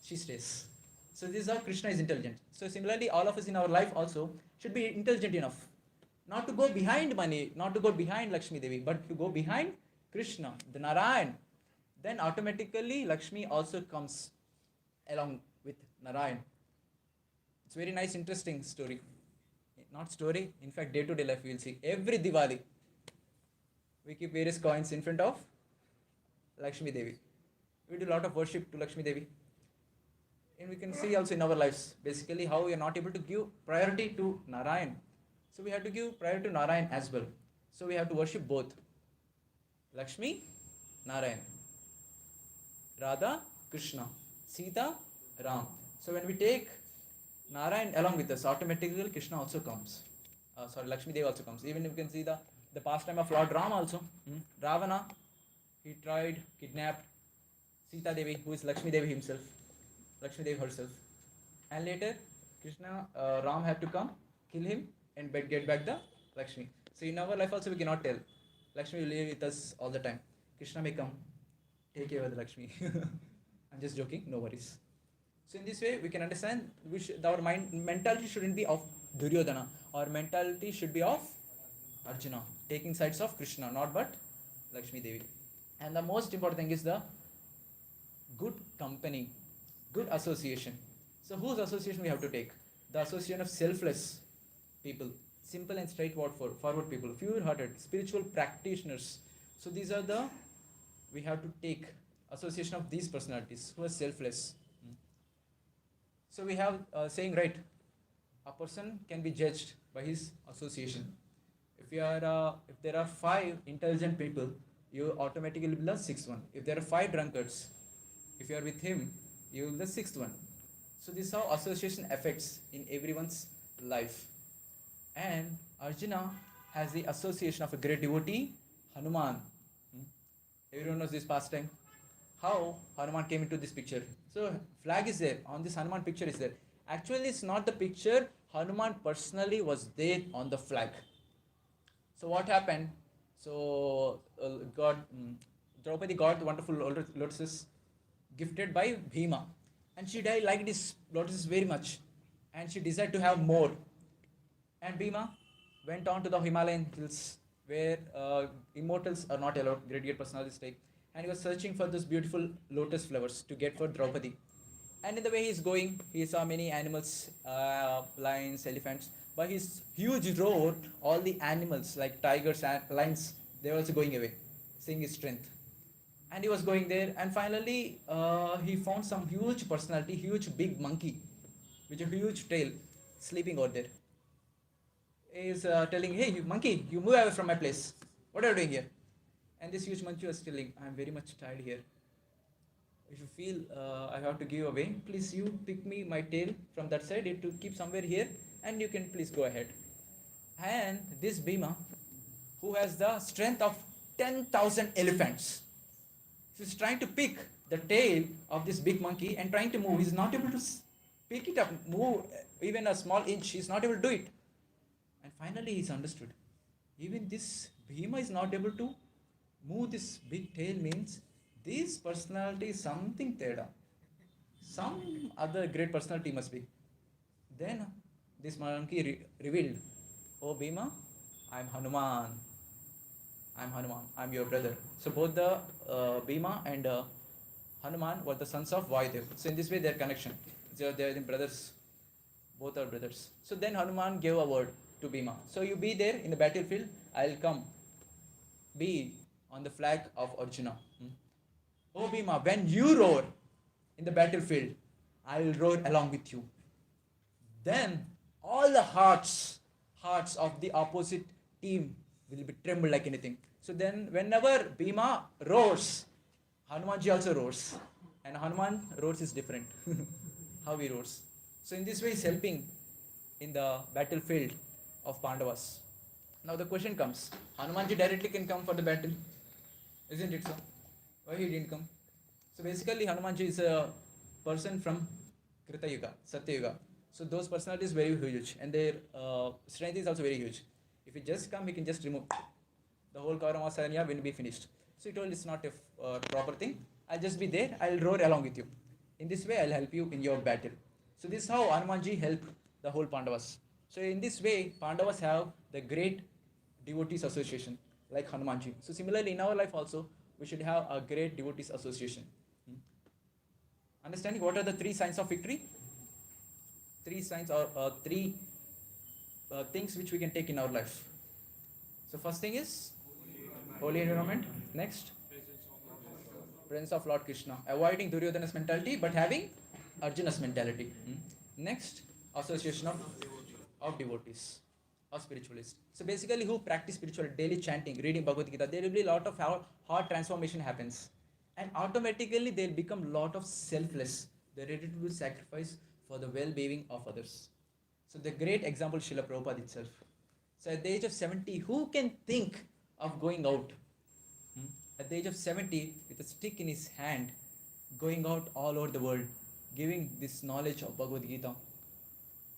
she stays. So this is how Krishna is intelligent. So similarly, all of us in our life also should be intelligent enough. Not to go behind money, not to go behind Lakshmi Devi, but to go behind Krishna, the Narayan. Then automatically Lakshmi also comes along with Narayan. It's very nice, interesting story. Not story, in fact, day-to-day life we will see. Every Diwali, we keep various coins in front of Lakshmi Devi. We do a lot of worship to Lakshmi Devi. And we can see also in our lives, basically, how we are not able to give priority to Narayan. So we have to give priority to Narayan as well. So we have to worship both. Lakshmi, Narayan. Radha, Krishna. Sita, Ram. So when we take Narayan along with us, automatically Krishna also comes. Lakshmi Devi also comes. Even you can see the pastime of Lord Ram also. Ravana, he tried, kidnapped Sita Devi, who is Lakshmi Devi himself. Lakshmi Devi herself. And later, Ram had to come, kill him, and get back the Lakshmi. So in our life also we cannot tell. Lakshmi will live with us all the time. Krishna may come, take care of the Lakshmi. I'm just joking, no worries. So in this way we can understand our mentality shouldn't be of Duryodhana. Our mentality should be of Arjuna, taking sides of Krishna, not but Lakshmi Devi. And the most important thing is the good company, good association. So whose association we have to take? The association of selfless people, simple and forward people, pure-hearted, spiritual practitioners. So these are we have to take association of these personalities who are selfless. So we have saying, right, a person can be judged by his association. If there are 5 intelligent people, you automatically will be the 6th one. If there are 5 drunkards, if you are with him, you will be the 6th one. So this is how association affects in everyone's life. And Arjuna has the association of a great devotee, Hanuman. Everyone knows this pastime. How Hanuman came into this picture. So flag is there, on this Hanuman picture is there. Actually it's not the picture, Hanuman personally was there on the flag. So what happened? So Draupadi got the wonderful lotuses gifted by Bhima. And she liked these lotuses very much. And she desired to have more. And Bhima went on to the Himalayan hills where immortals are not allowed, great personalities take. And he was searching for those beautiful lotus flowers to get for Draupadi. And in the way he is going, he saw many animals, lions, elephants. By his huge roar, all the animals like tigers and lions, they were also going away, seeing his strength. And he was going there, and finally he found some huge personality, huge big monkey with a huge tail sleeping out there. He is telling, "Hey, you monkey, you move away from my place. What are you doing here?" And this huge monkey was telling, "I am very much tired here. If you feel I have to give away, please you pick me my tail from that side, it to keep somewhere here, and you can please go ahead." And this Bhima, who has the strength of 10,000 elephants, is trying to pick the tail of this big monkey and trying to move. He's not able to pick it up, move even a small inch. He's not able to do it. And finally he's understood. Even this Bhima is not able to move this big tail means this personality is something teda. Some other great personality must be. Then this monkey revealed, "Oh Bhima, I'm Hanuman. I'm Hanuman. I'm your brother." So both the Bhima and Hanuman were the sons of Vayudev. So in this way, their connection. They are brothers. Both are brothers. So then Hanuman gave a word to Bhima. So you be there in the battlefield. I'll come. Be on the flag of Arjuna. Oh Bhima, when you roar in the battlefield, I will roar along with you. Then all the hearts of the opposite team will be tremble like anything. So then whenever Bhima roars, Hanumanji also roars. And Hanuman roars is different. How he roars. So in this way he's helping in the battlefield of Pandavas. Now the question comes, Hanumanji directly can come for the battle. Isn't it so? Why he didn't come? So basically Hanumanji is a person from Krita Yuga, Satya Yuga. So those personalities very huge and their strength is also very huge. If he just come, he can just remove the whole Kaurava Sanya will be finished. So he told it's not a proper thing. I'll just be there. I'll roar along with you. In this way, I'll help you in your battle. So this is how Hanumanji helped the whole Pandavas. So in this way, Pandavas have the great devotees association like Hanumanji. So similarly, in our life also, we should have a great devotees association. Understanding what are the three signs of victory? Three signs or three things which we can take in our life. So first thing is holy environment. Next, presence of Lord Krishna. Avoiding Duryodhana's mentality but having Arjuna's mentality. Next, association of devotees or spiritualists. So basically who practice spirituality, daily chanting, reading Bhagavad Gita, there will be a lot of heart transformation happens. And automatically they'll become lot of selfless. They're ready to do sacrifice for the well-being of others. So the great example Srila Prabhupada itself. So at the age of 70, who can think of going out? At the age of 70, with a stick in his hand, going out all over the world, giving this knowledge of Bhagavad Gita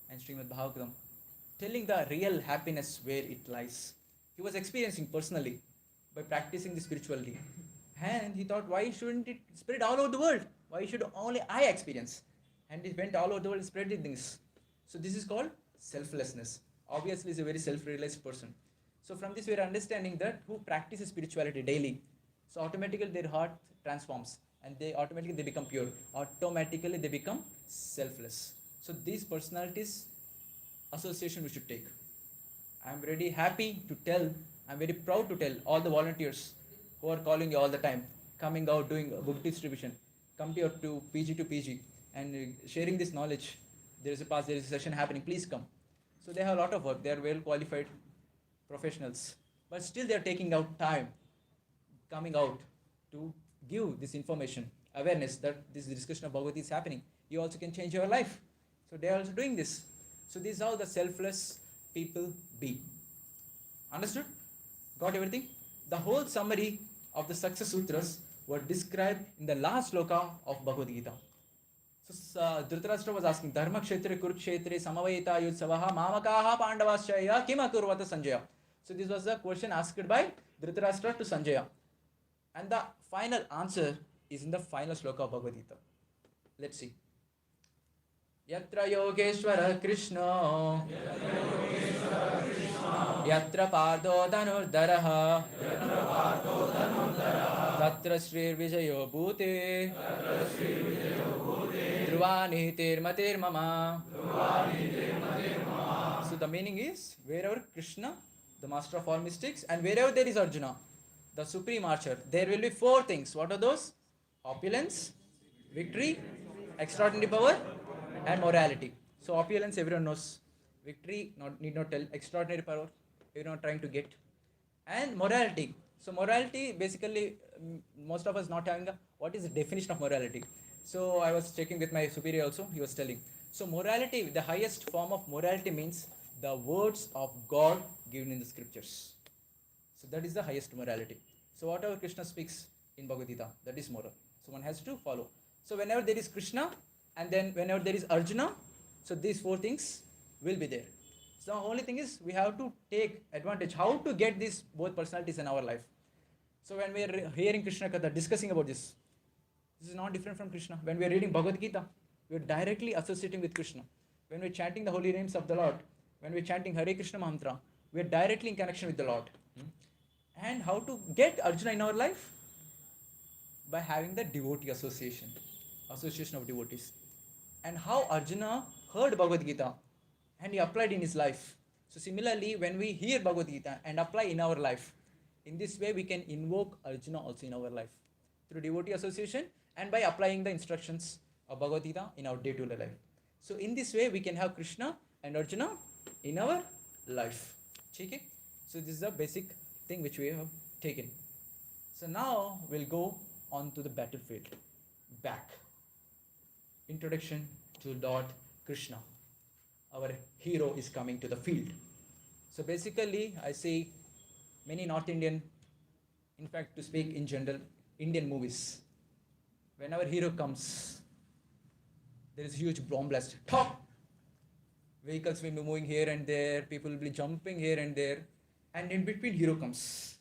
and Srimad Bhagavatam, telling the real happiness where it lies. He was experiencing personally by practicing the spirituality. And he thought, why shouldn't it spread all over the world? Why should only I experience? And he went all over the world and spread things. So this is called selflessness. Obviously, he's a very self-realized person. So from this, we are understanding that who practices spirituality daily, so automatically their heart transforms and they become pure. Automatically they become selfless. So these personalities association we should take. I'm very happy to tell, I'm very proud to tell all the volunteers who are calling you all the time, coming out, doing book distribution, come to PG to PG and sharing this knowledge. There is a session happening, please come. So they have a lot of work, they are well qualified professionals, but still they are taking out time, coming out to give this information, awareness that this discussion of Bhagavad Gita is happening. You also can change your life. So they are also doing this. So this is how the selfless people be. Understood? Got everything? The whole summary of the success sutras were described in the last sloka of Bhagavad Gita. So Dhritarashtra was asking, Dharma kshetre kurukshetre samavayita yudsavaha mamakaha pandavaschaya kim akurvata Sanjaya. So this was the question asked by Dhritarashtra to Sanjaya. And the final answer is in the final sloka of Bhagavad Gita. Let's see. Yatra Yogeshwara Krishna Yatra Pardo Dhanurdaraha Tatra Sri Vijayo Bhute Dhruvani Tirmatir Mama. So the meaning is, wherever Krishna, the master of all mystics, and wherever there is Arjuna, the supreme archer, there will be four things. What are those? Opulence, victory, extraordinary power, and morality. So opulence everyone knows. Victory, need not tell. Extraordinary power, everyone trying to get. And morality. So morality, basically, most of us not having what is the definition of morality. So I was checking with my superior also, he was telling. So morality, the highest form of morality means the words of God given in the scriptures. So that is the highest morality. So whatever Krishna speaks in Bhagavad Gita, that is moral. So one has to follow. So whenever there is Krishna and then whenever there is Arjuna, so these four things will be there. So only thing is we have to take advantage how to get these both personalities in our life. So when we are hearing Krishna Katha discussing about this is not different from Krishna. When we are reading Bhagavad Gita, we are directly associating with Krishna. When we are chanting the holy names of the Lord, when we are chanting Hare Krishna mantra, we are directly in connection with the Lord. And how to get Arjuna in our life? By having the devotee association of devotees. And how Arjuna heard Bhagavad Gita and he applied in his life. So similarly, when we hear Bhagavad Gita and apply in our life, in this way we can invoke Arjuna also in our life through devotee association and by applying the instructions of Bhagavad Gita in our day-to-day life. So in this way we can have Krishna and Arjuna in our life. Okay? So this is the basic thing which we have taken. So now we'll go on to the battlefield. Back. Introduction to Lord Krishna. Our hero is coming to the field. So basically, I see many North Indian, in fact, to speak in general, Indian movies. When our hero comes, there is a huge bomb blast. Top! Vehicles will be moving here and there, people will be jumping here and there, and in between, hero comes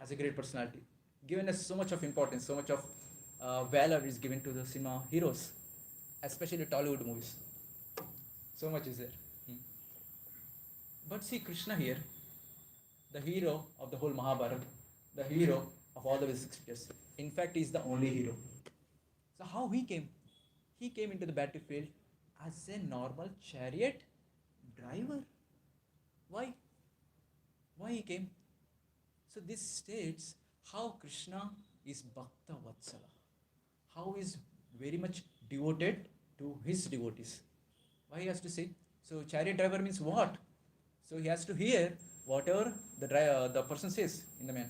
as a great personality. Given us so much of importance, so much of valor is given to the cinema heroes, especially Tollywood movies. So much is there. But see Krishna here, the hero of the whole Mahabharata, the hero of all the Vedic scriptures. In fact, he is the only hero. So how he came? He came into the battlefield as a normal chariot driver. Why? Why he came? So this states how Krishna is Bhakta Vatsala. How he is very much devoted to his devotees. Why he has to say? So chariot driver means what? So he has to hear whatever the person says in the man.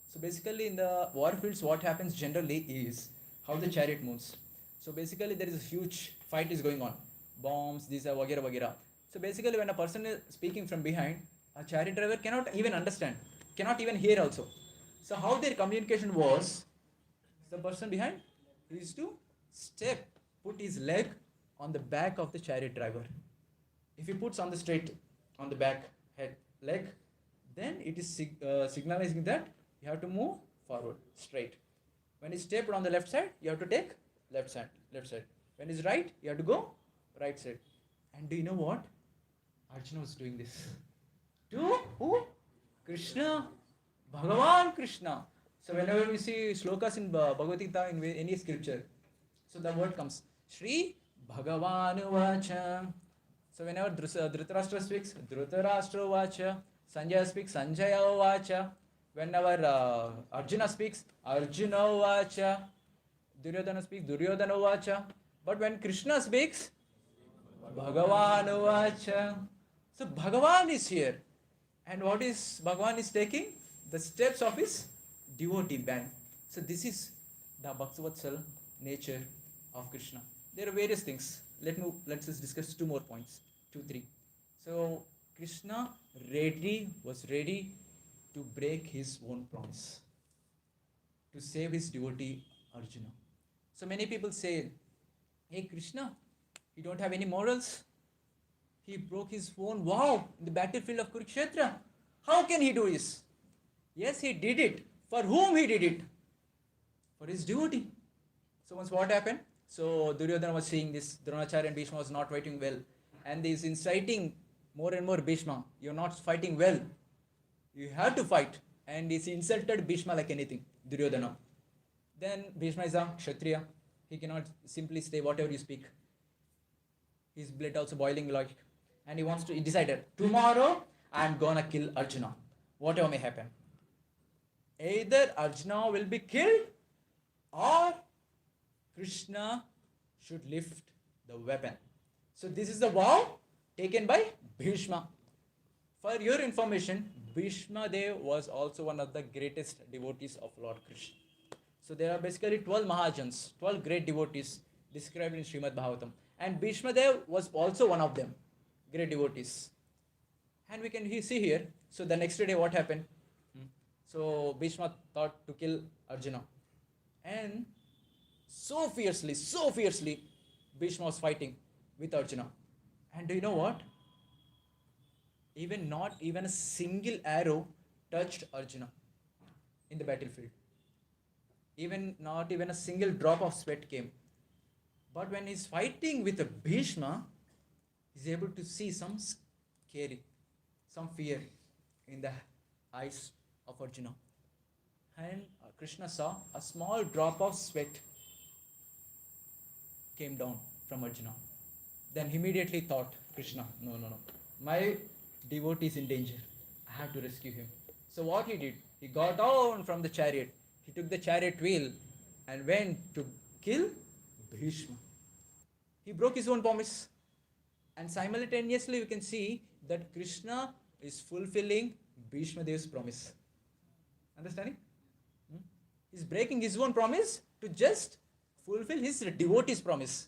So basically in the war fields what happens generally is how the chariot moves. So basically there is a huge fight is going on. Bombs, these are wagera wagera. So basically when a person is speaking from behind, a chariot driver cannot even understand, cannot even hear also. So how their communication was, the person behind is to put his leg on the back of the chariot driver. If he puts on the straight, on the back head leg, then it is signalizing that you have to move forward, straight. When it's stepped on the left side, you have to take left side. When it's right, you have to go right side. And do you know what? Arjuna was doing this. To who? Krishna. Bhagavan Krishna. So whenever we see shlokas in Bhagavad Gita, in any scripture, so the word comes, Shri Bhagavan Vacha. So whenever Dhritarashtra speaks, Dhritarashtra Vacha. Sanjaya speaks, Sanjaya Vacha. Whenever Arjuna speaks, Arjuna Vacha. Duryodhana speaks, Duryodhana Vacha. But when Krishna speaks, Bhagavan Vacha. So Bhagavan is here. And what is Bhagavan is taking? The steps of his devotee band. So this is the Bhaktavatsal nature of Krishna. There are various things. Let's just discuss 2 more points. 2, 3. So Krishna was ready to break his own promise to save his devotee Arjuna. So many people say, hey Krishna, he don't have any morals. He broke his own vow in the battlefield of Kurukshetra. How can he do this? Yes, he did it. For whom he did it? For his devotee. So once what happened? So Duryodhana was seeing this. Dronacharya and Bhishma was not fighting well. And he is inciting more and more Bhishma. You're not fighting well. You have to fight. And he insulted Bhishma like anything. Duryodhana. Then Bhishma is a Kshatriya. He cannot simply say whatever you speak. His blood also boiling like. And he decided, tomorrow I am gonna kill Arjuna. Whatever may happen. Either Arjuna will be killed or Krishna should lift the weapon. So this is the vow taken by Bhishma. For your information, Bhishma Dev was also one of the greatest devotees of Lord Krishna. So there are basically 12 Mahajans, 12 great devotees described in Srimad Bhagavatam. And Bhishma Dev was also one of them, great devotees. And we can see here, so the next day what happened? So Bhishma thought to kill Arjuna. And so fiercely, Bhishma was fighting with Arjuna. And do you know what? Even not even a single arrow touched Arjuna in the battlefield. Even not even a single drop of sweat came. But when he's fighting with a Bhishma, he's able to see some scary, some fear in the eyes of Arjuna. And Krishna saw a small drop of sweat came down from Arjuna. Then immediately thought, Krishna, no. My devotee is in danger. I have to rescue him. So what he did, he got down from the chariot. He took the chariot wheel and went to kill Bhishma. He broke his own promise. And simultaneously we can see that Krishna is fulfilling Bhishma Dev's promise. Understanding? He's breaking his own promise to just fulfill his devotee's promise.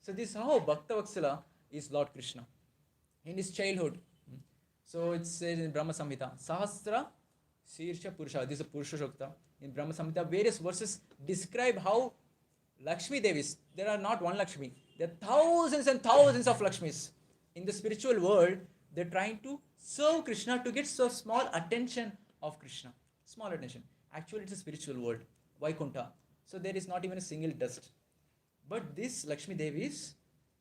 So this is how Bhakta Vatsala is Lord Krishna. In his childhood, so it says in Brahma Samhita, Sahasra Sirsha Purusha, this is a Purusha Shokta. In Brahma Samhita, various verses describe how Lakshmi Devis, there are not one Lakshmi, there are thousands and thousands of Lakshmis. In the spiritual world, they're trying to serve Krishna to get so small attention of Krishna. Small attention. Actually, it's a spiritual world, Vaikuntha. So there is not even a single dust. But this Lakshmi Devi is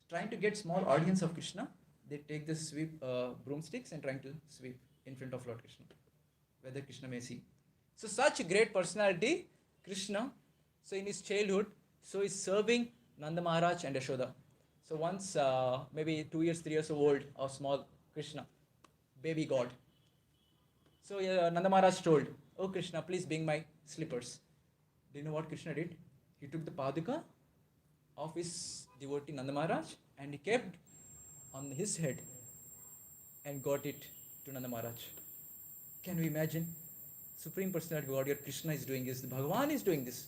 trying to get small audience of Krishna. They take the sweep broomsticks and trying to sweep in front of Lord Krishna, whether Krishna may see. So such a great personality, Krishna. So in his childhood, so he's serving Nanda Maharaj and Yashoda. So once, maybe 2 years, 3 years old, a small Krishna, baby god. So Nanda Maharaj told, "Oh Krishna, please bring my slippers." Do you know what Krishna did? He took the paduka of his devotee Nanda Maharaj and he kept on his head and got it to Nanda Maharaj. Can we imagine? Supreme Personality God, your Krishna is doing this, Bhagavan is doing this.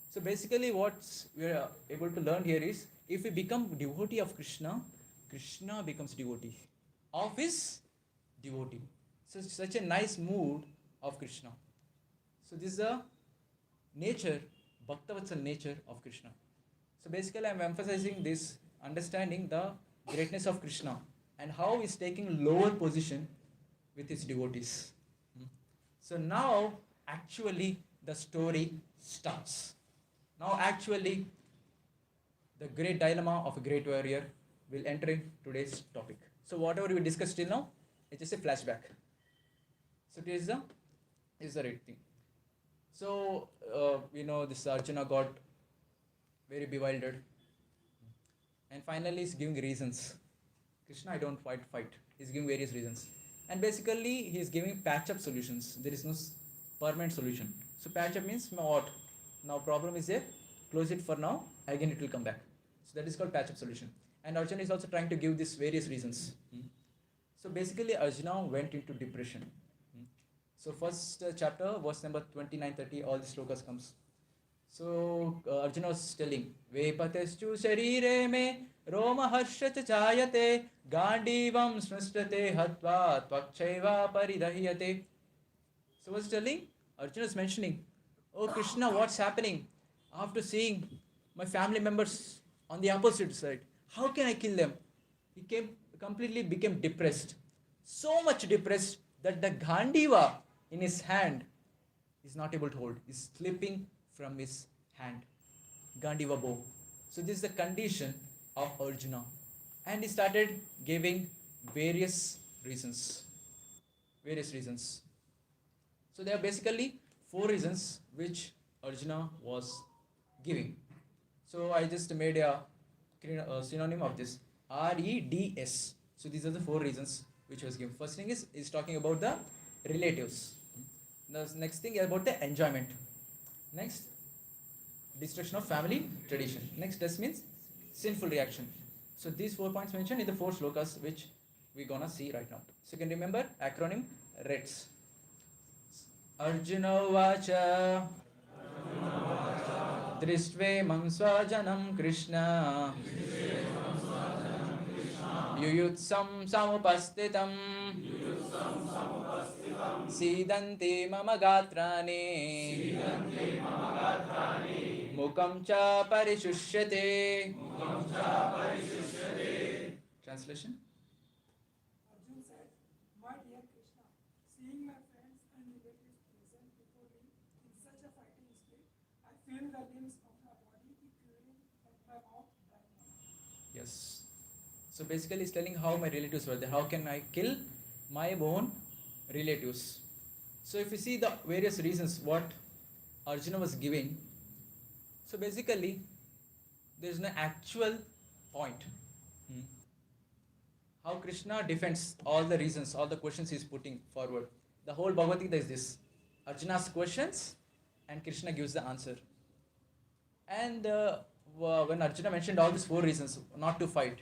So basically what we are able to learn here is, if we become devotee of Krishna, Krishna becomes devotee of his devotee. So such a nice mood of Krishna. So this is the nature, Bhaktavatsal nature of Krishna. So basically I am emphasizing this, understanding the greatness of Krishna and how he is taking lower position with his devotees. So now actually the story starts. Now actually the great dilemma of a great warrior will enter in today's topic. So whatever we discussed till now, it's just a flashback. So it is the right thing. So this Arjuna got very bewildered, and finally he's giving reasons. Krishna, I don't fight. He's giving various reasons, and basically he's giving patch-up solutions. There is no permanent solution. So patch-up means what? Now problem is there, close it for now, again it will come back. So that is called patch-up solution. And Arjuna is also trying to give these various reasons. So basically Arjuna went into depression. So first chapter, verse number 29-30, all the slokas comes. So Arjuna was telling, Vepateschu sharire me roma harsha chayate gandivam smrishtate hatva tvakchaiva paridahyate. So what's telling? Arjuna is mentioning, oh Krishna, what's happening? After seeing my family members on the opposite side, how can I kill them? He completely became depressed. So much depressed that the Gandiva in his hand is not able to hold. Is slipping from his hand. Gandiva bow. So this is the condition of Arjuna. And he started giving various reasons. So there are basically 4 reasons which Arjuna was giving. So I just made a synonym of this. REDS. So these are the 4 reasons which was given. First thing is talking about the relatives. The next thing is about the enjoyment. Next, destruction of family tradition. Next, this means sinful reaction. So these 4 points mentioned in the 4 slokas which we're gonna see right now. So you can remember acronym REDS. Arjuna Vacha Drishtve Swajanam Krishna Yuyutsam Samupastitam Sidanti Mama Gatrani Mukam Cha Parishushate. Translation? Arjun said, Yes. So basically, he's telling how my relatives were there. How can I kill my own relatives? So if you see the various reasons what Arjuna was giving, so basically, there is no actual point. Hmm. How Krishna defends all the reasons, all the questions he is putting forward. The whole Bhagavad Gita is this. Arjuna asks questions and Krishna gives the answer. And when Arjuna mentioned all these four reasons not to fight,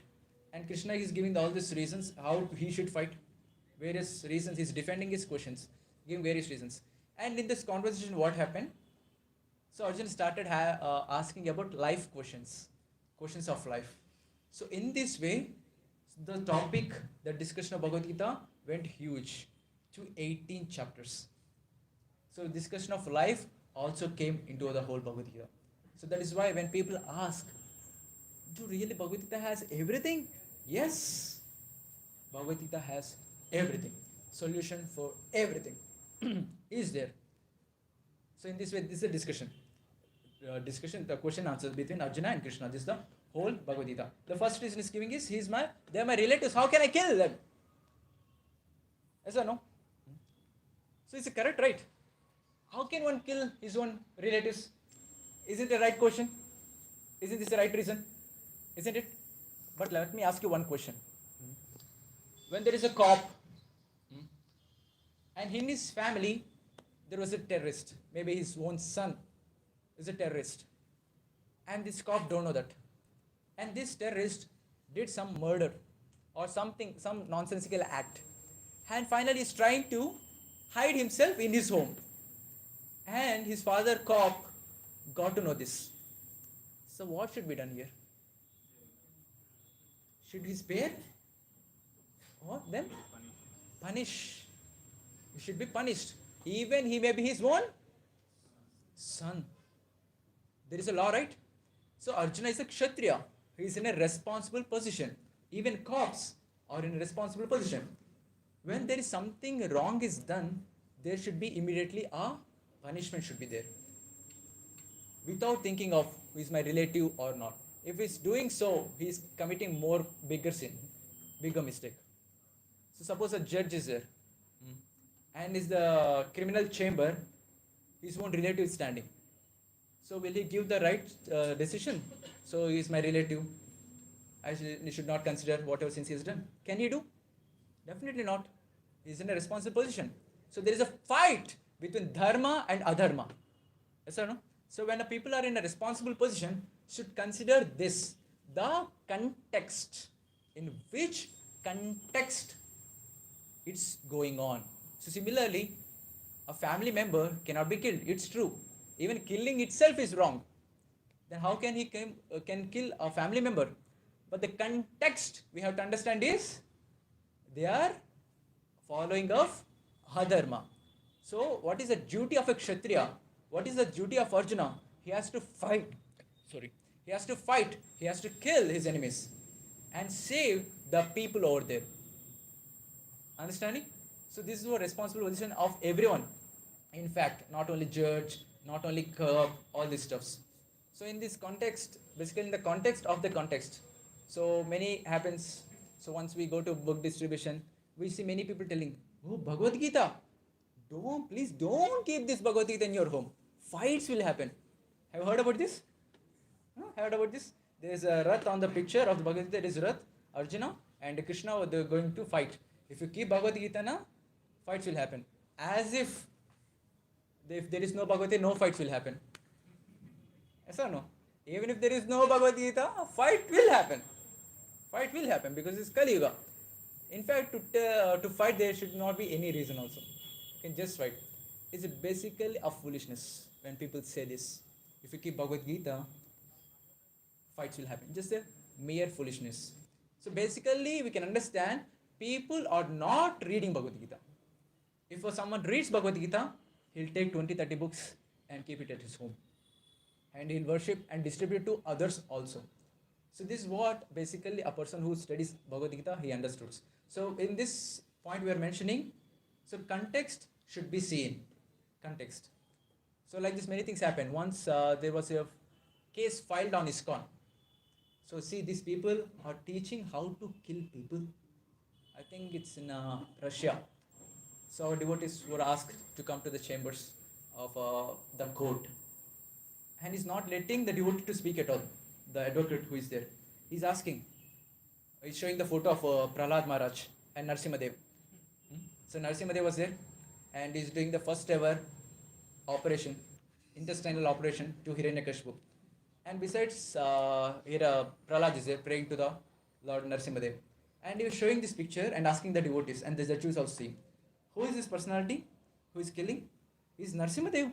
and Krishna is giving all these reasons how he should fight, various reasons, he's defending his questions, giving various reasons. And in this conversation, what happened? So Arjuna started asking about life questions, questions of life. So in this way, the topic, the discussion of Bhagavad Gita went huge to 18 chapters. So discussion of life also came into the whole Bhagavad Gita. So that is why when people ask, do really Bhagavad Gita has everything? Yes, Bhagavad Gita has everything. Solution for everything is there. So in this way, this is a discussion. The question answers between Arjuna and Krishna. This is the whole Bhagavad Gita. The first reason is giving is they are my relatives. How can I kill them? Yes or no? So it's correct, right? How can one kill his own relatives? Isn't it a right question? Isn't this the right reason? Isn't it? But let me ask you one question. When there is a cop, and in his family there was a terrorist, maybe his own son is a terrorist, and this cop don't know that, and this terrorist did some murder or something, some nonsensical act, and finally is trying to hide himself in his home, and his father cop got to know this. So what should be done here? Should he spare or then punish? He should be punished. Even he may be his own son. There is a law, right? So Arjuna is a Kshatriya. He is in a responsible position. Even cops are in a responsible position. When there is something wrong is done, there should be immediately a punishment should be there. Without thinking of who is my relative or not. If he's doing so, he is committing more bigger sin, bigger mistake. So suppose a judge is there and is the criminal chamber, his own relative is standing. So will he give the right decision? So he is my relative. He should not consider whatever sins he has done. Can he do? Definitely not. He is in a responsible position. So there is a fight between dharma and adharma. Yes or no? So when the people are in a responsible position, should consider this, the context, in which context it's going on. So similarly, a family member cannot be killed. It's true. Even killing itself is wrong. Then how can he can kill a family member? But the context we have to understand is they are following of adharma. So what is the duty of a Kshatriya? What is the duty of Arjuna? He has to fight. He has to fight. He has to kill his enemies and save the people over there. Understanding? So this is a responsible position of everyone. In fact, not only judge, not only curb, all these stuffs. So in this context, basically in the context of the context, so many happens. So once we go to book distribution, we see many people telling, oh, Bhagavad Gita, please don't keep this Bhagavad Gita in your home. Fights will happen. Have you heard about this? Heard about this? There is a Rath on the picture of the Bhagavad Gita. There is Rath, Arjuna and Krishna. They are going to fight. If you keep Bhagavad Gita, fights will happen. As if there is no Bhagavad Gita, no fights will happen. Yes or no? Even if there is no Bhagavad Gita, fight will happen. Fight will happen because it's Kali Yuga. In fact, to fight there should not be any reason also. You can just fight. It's basically a foolishness when people say this. If you keep Bhagavad Gita, fights will happen. Just a mere foolishness. So basically we can understand people are not reading Bhagavad Gita. If someone reads Bhagavad Gita, he'll take 20-30 books and keep it at his home. And he'll worship and distribute to others also. So this is what basically a person who studies Bhagavad Gita, he understood. So in this point we are mentioning, so context should be seen. Context. So like this many things happen. Once there was a case filed on ISKCON. So see, these people are teaching how to kill people. I think it's in Russia. So our devotees were asked to come to the chambers of the court, and he's not letting the devotee to speak at all. The advocate who is there, he's asking. He's showing the photo of Prahlad Maharaj and Narsimhadev. So Narsimhadev was there, and he's doing the first ever operation, intestinal operation to Hiranyakashipu. And besides, here Prahlad is there praying to the Lord Narsimhadev. And he was showing this picture and asking the devotees, and the judges also see, who is this personality who is killing? Is Narsimhadev.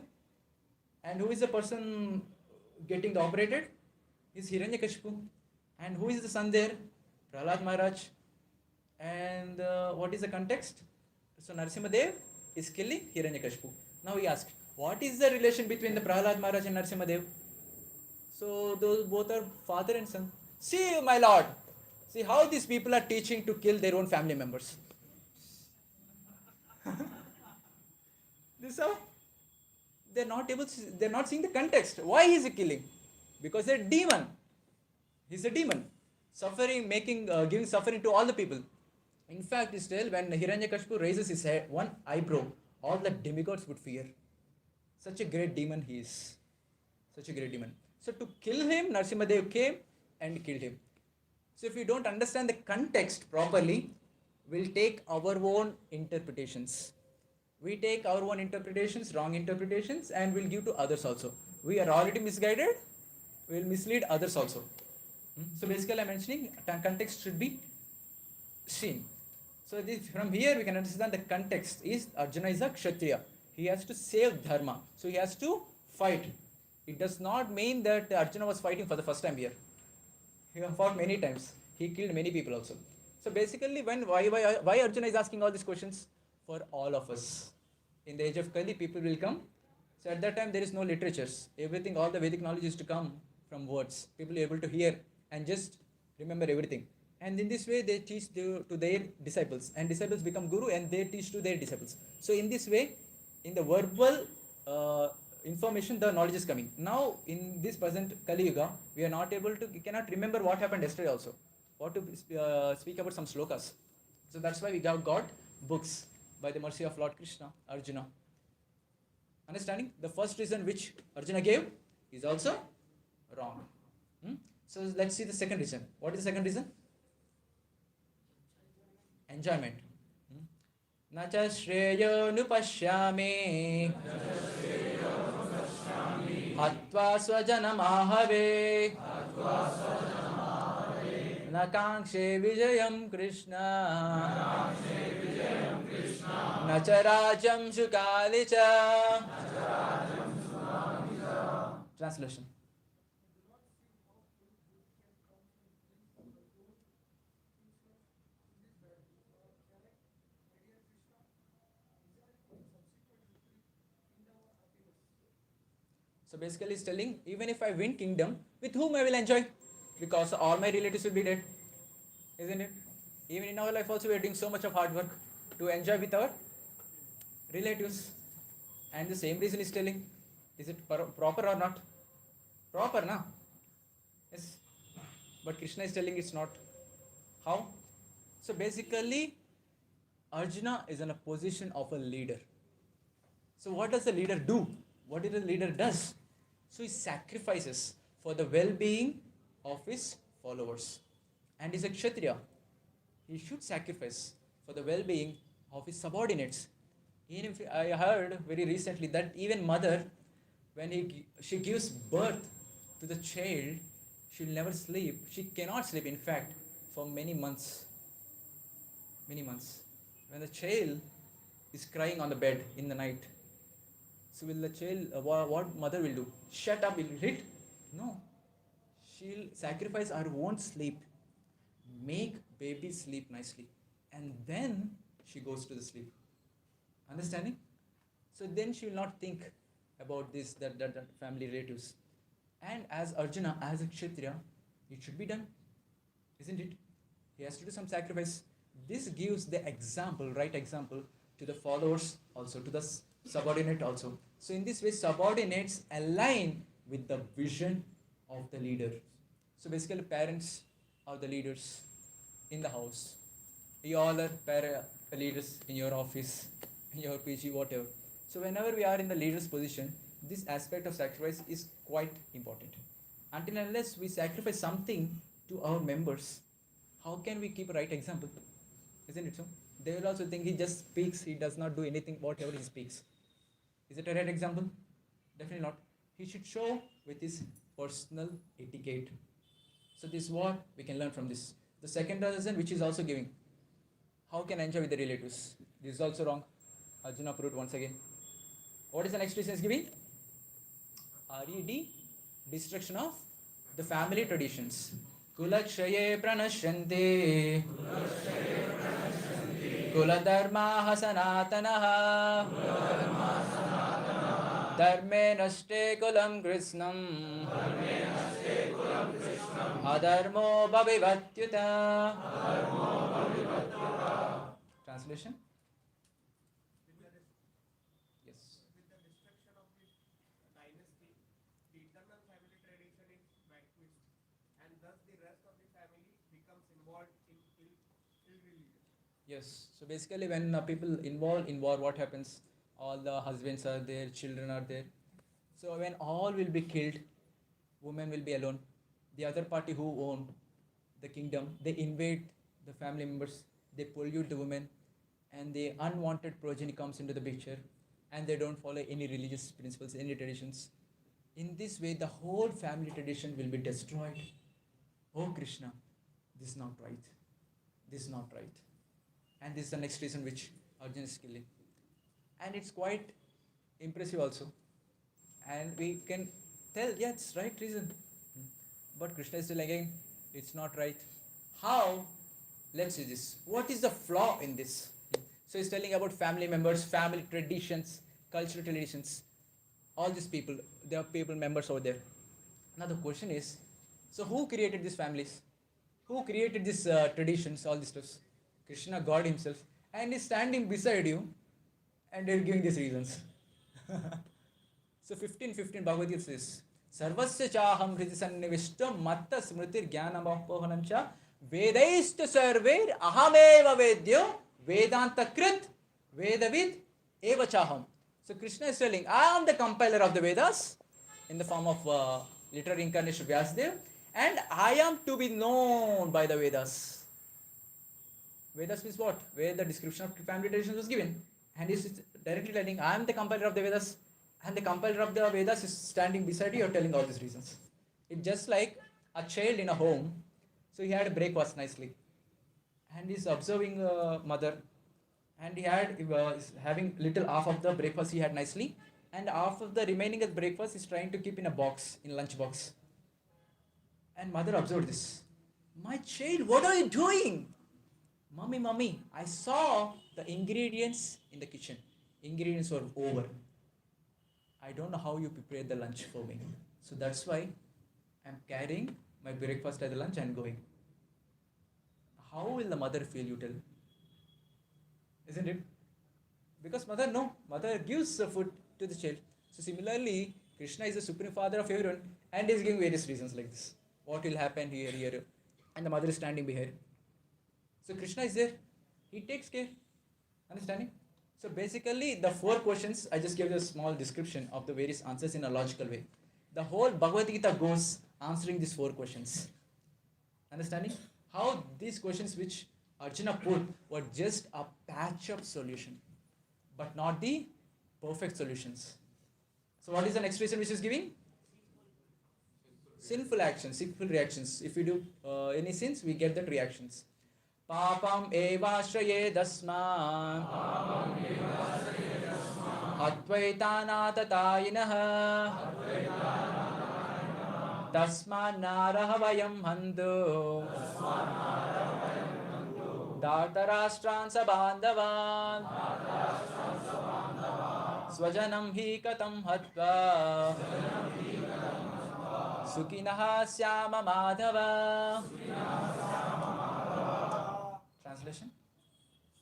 And who is the person getting the operated? Is Hiranyakashipu. And who is the son there? Prahlad Maharaj. And what is the context? So Narsimhadev is killing Hiranyakashipu. Now he asked, what is the relation between the Prahlad Maharaj and Narsimhadev? So those both are father and son. See, my lord, see how these people are teaching to kill their own family members. This how they're not able to, they're not seeing the context. Why is he killing? Because they're demon. He's a demon. Suffering, giving suffering to all the people. In fact, still when Hiranyakashipu raises his head, one eyebrow, all the demigods would fear. Such a great demon he is. Such a great demon. So to kill him, Narsimhadev came and killed him. So if we don't understand the context properly, we'll take our own interpretations. We take our own interpretations, wrong interpretations, and we'll give to others also. We are already misguided, we'll mislead others also. So basically I'm mentioning context should be seen. So from here we can understand the context is Arjuna is a Kshatriya. He has to save dharma. So he has to fight. It does not mean that Arjuna was fighting for the first time here. He fought many times. He killed many people also. So basically why Arjuna is asking all these questions? For all of us. In the age of Kali, people will come. So at that time there is no literatures. Everything, all the Vedic knowledge is to come from words. People are able to hear and just remember everything. And in this way they teach to their disciples. And disciples become guru and they teach to their disciples. So in this way, in the verbal information, the knowledge is coming. Now in this present Kali Yuga, we are not able to, we cannot remember what happened yesterday also. What to speak about some slokas. So that's why we have got books by the mercy of Lord Krishna, Arjuna. Understanding? The first reason which Arjuna gave is also wrong. So let's see the second reason. What is the second reason? Enjoyment. Nacha shreyo nupashyami hatva swajanam ahave nakankshe vijayam Krishna nacharajam shukalicha. Translation. So basically he's telling, even if I win kingdom, with whom I will enjoy? Because all my relatives will be dead. Isn't it? Even in our life also we are doing so much of hard work to enjoy with our relatives. And the same reason he's telling, is it proper or not? Proper, na? Yes. But Krishna is telling it's not. How? So basically, Arjuna is in a position of a leader. So what does the leader do? What is the leader does? So he sacrifices for the well-being of his followers. And he's a Kshatriya. He should sacrifice for the well-being of his subordinates. Even if I heard very recently that even mother, when she gives birth to the child, she'll never sleep. She cannot sleep, in fact, for many months. Many months. When the child is crying on the bed in the night, so will the child, what mother will do? Shut up, will hit? No. She'll sacrifice her own sleep, make baby sleep nicely, and then she goes to the sleep. Understanding? So then she will not think about this, that family relatives. And as Arjuna, as a Kshatriya, it should be done. Isn't it? He has to do some sacrifice. This gives the example, right example, to the followers also, to the subordinate also. So in this way, subordinates align with the vision of the leader. So basically, parents are the leaders in the house. You all are leaders in your office, in your PG, whatever. So whenever we are in the leader's position, this aspect of sacrifice is quite important. Until and unless we sacrifice something to our members, how can we keep a right example? Isn't it so? They will also think he just speaks, he does not do anything, whatever he speaks. Is it a right example? Definitely not. He should show with his personal etiquette. So this is what we can learn from this. The second reason, which is also giving, how can I enjoy with the relatives? This is also wrong. Arjuna proved once again. What is the next reason is giving? RED, destruction of the family traditions. Kulakshaye pranashyante kuladharmaha sanatanaha dharme nashte kulam krishnam adharmo bhavivatyuta. Translation? Yes. With the destruction of the dynasty, the eternal family tradition is vanquished, and thus the rest of the family becomes involved in ill religion. Yes. So basically, when people involved in war, what happens? All the husbands are there, children are there. So when all will be killed, women will be alone. The other party who own the kingdom, they invade the family members, they pollute the women, and the unwanted progeny comes into the picture, and they don't follow any religious principles, any traditions. In this way, the whole family tradition will be destroyed. Oh Krishna, this is not right. This is not right. And this is the next reason which Arjuna is killing. And it's quite impressive also. And we can tell, yeah, it's right reason. But Krishna is still again, it's not right. How? Let's see this. What is the flaw in this? So he's telling about family members, family traditions, cultural traditions. All these people, there are people members over there. Now the question is, so who created these families? Who created these traditions, all these stuff? Krishna, God himself. And he's standing beside you and they're giving these reasons. So 15:15 Bhagavad Gita says, Sarvasya chaham hriti sannivishtam matta smritir jnanamohanam cha vedaista sarver ahameva vedyo vedanta krit vedavid eva chaham. So Krishna is telling, I am the compiler of the Vedas in the form of literal incarnation of Vyasadeva, and I am to be known by the Vedas. Vedas means what? Where the description of family traditions was given. And he is directly telling, I am the compiler of the Vedas, and the compiler of the Vedas is standing beside you, telling all these reasons. It's just like a child in a home. So he had a breakfast nicely, and he's observing mother, and he was having little half of the breakfast he had nicely, and half of the remaining of the breakfast he's trying to keep in a box, in lunch box. And mother observed this. My child, what are you doing? Mummy, I saw the ingredients in the kitchen. Ingredients were over. I don't know how you prepared the lunch for me. So that's why I'm carrying my breakfast at the lunch and going. How will the mother feel, you tell? Isn't it? Because mother gives the food to the child. So similarly, Krishna is the supreme father of everyone and is giving various reasons like this. What will happen here, and the mother is standing behind. So Krishna is there. He takes care. Understanding? So basically, the 4 questions, I just gave you a small description of the various answers in a logical way. The whole Bhagavad Gita goes answering these 4 questions. Understanding? How these questions which Arjuna put were just a patch-up solution, but not the perfect solutions. So what is the next reason which is giving? Sinful actions, sinful reactions. If we do any sins, we get that reactions. Papam evashraye dasman Advaitanatatayiнаha Tasman narahvayam handu Dartarashtran sabandhavan Swajanam hi katam hatva Sukinaha syama madhava. Translation?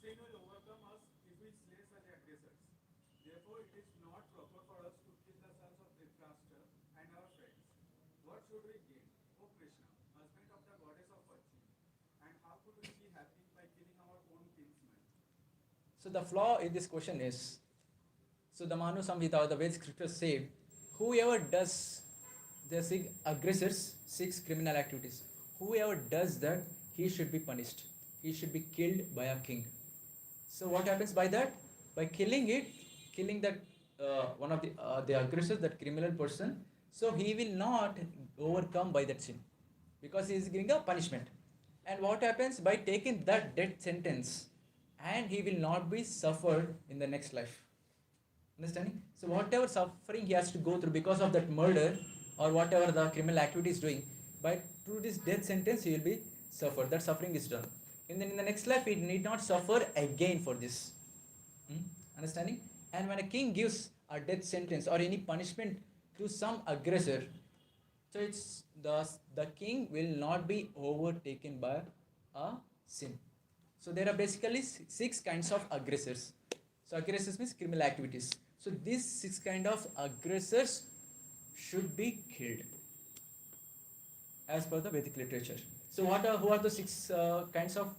Sin will overcome us if we slay such aggressors. Therefore, it is not proper for us to kill the sons of Dhritarashtra and our friends. What should we gain? O Krishna, could we be happy by killing our own kinsman? So the flaw in this question is, so the Manu Samhita or the Vedic scriptures say, whoever does the six aggressors, six criminal activities, whoever does that, he should be punished. He should be killed by a king. So what happens by that? By killing that one of the aggressors, that criminal person, so he will not overcome by that sin because he is giving a punishment. And what happens by taking that death sentence, and he will not be suffered in the next life. Understanding? So whatever suffering he has to go through because of that murder or whatever the criminal activity is doing, by through this death sentence he will be suffered. That suffering is done. And then in the next life he need not suffer again for this. Understanding? And when a king gives a death sentence or any punishment to some aggressor, so it's the king will not be overtaken by a sin. So there are basically six kinds of aggressors. So aggressors means criminal activities. So these six kind of aggressors should be killed as per the Vedic literature. So who are the six kinds of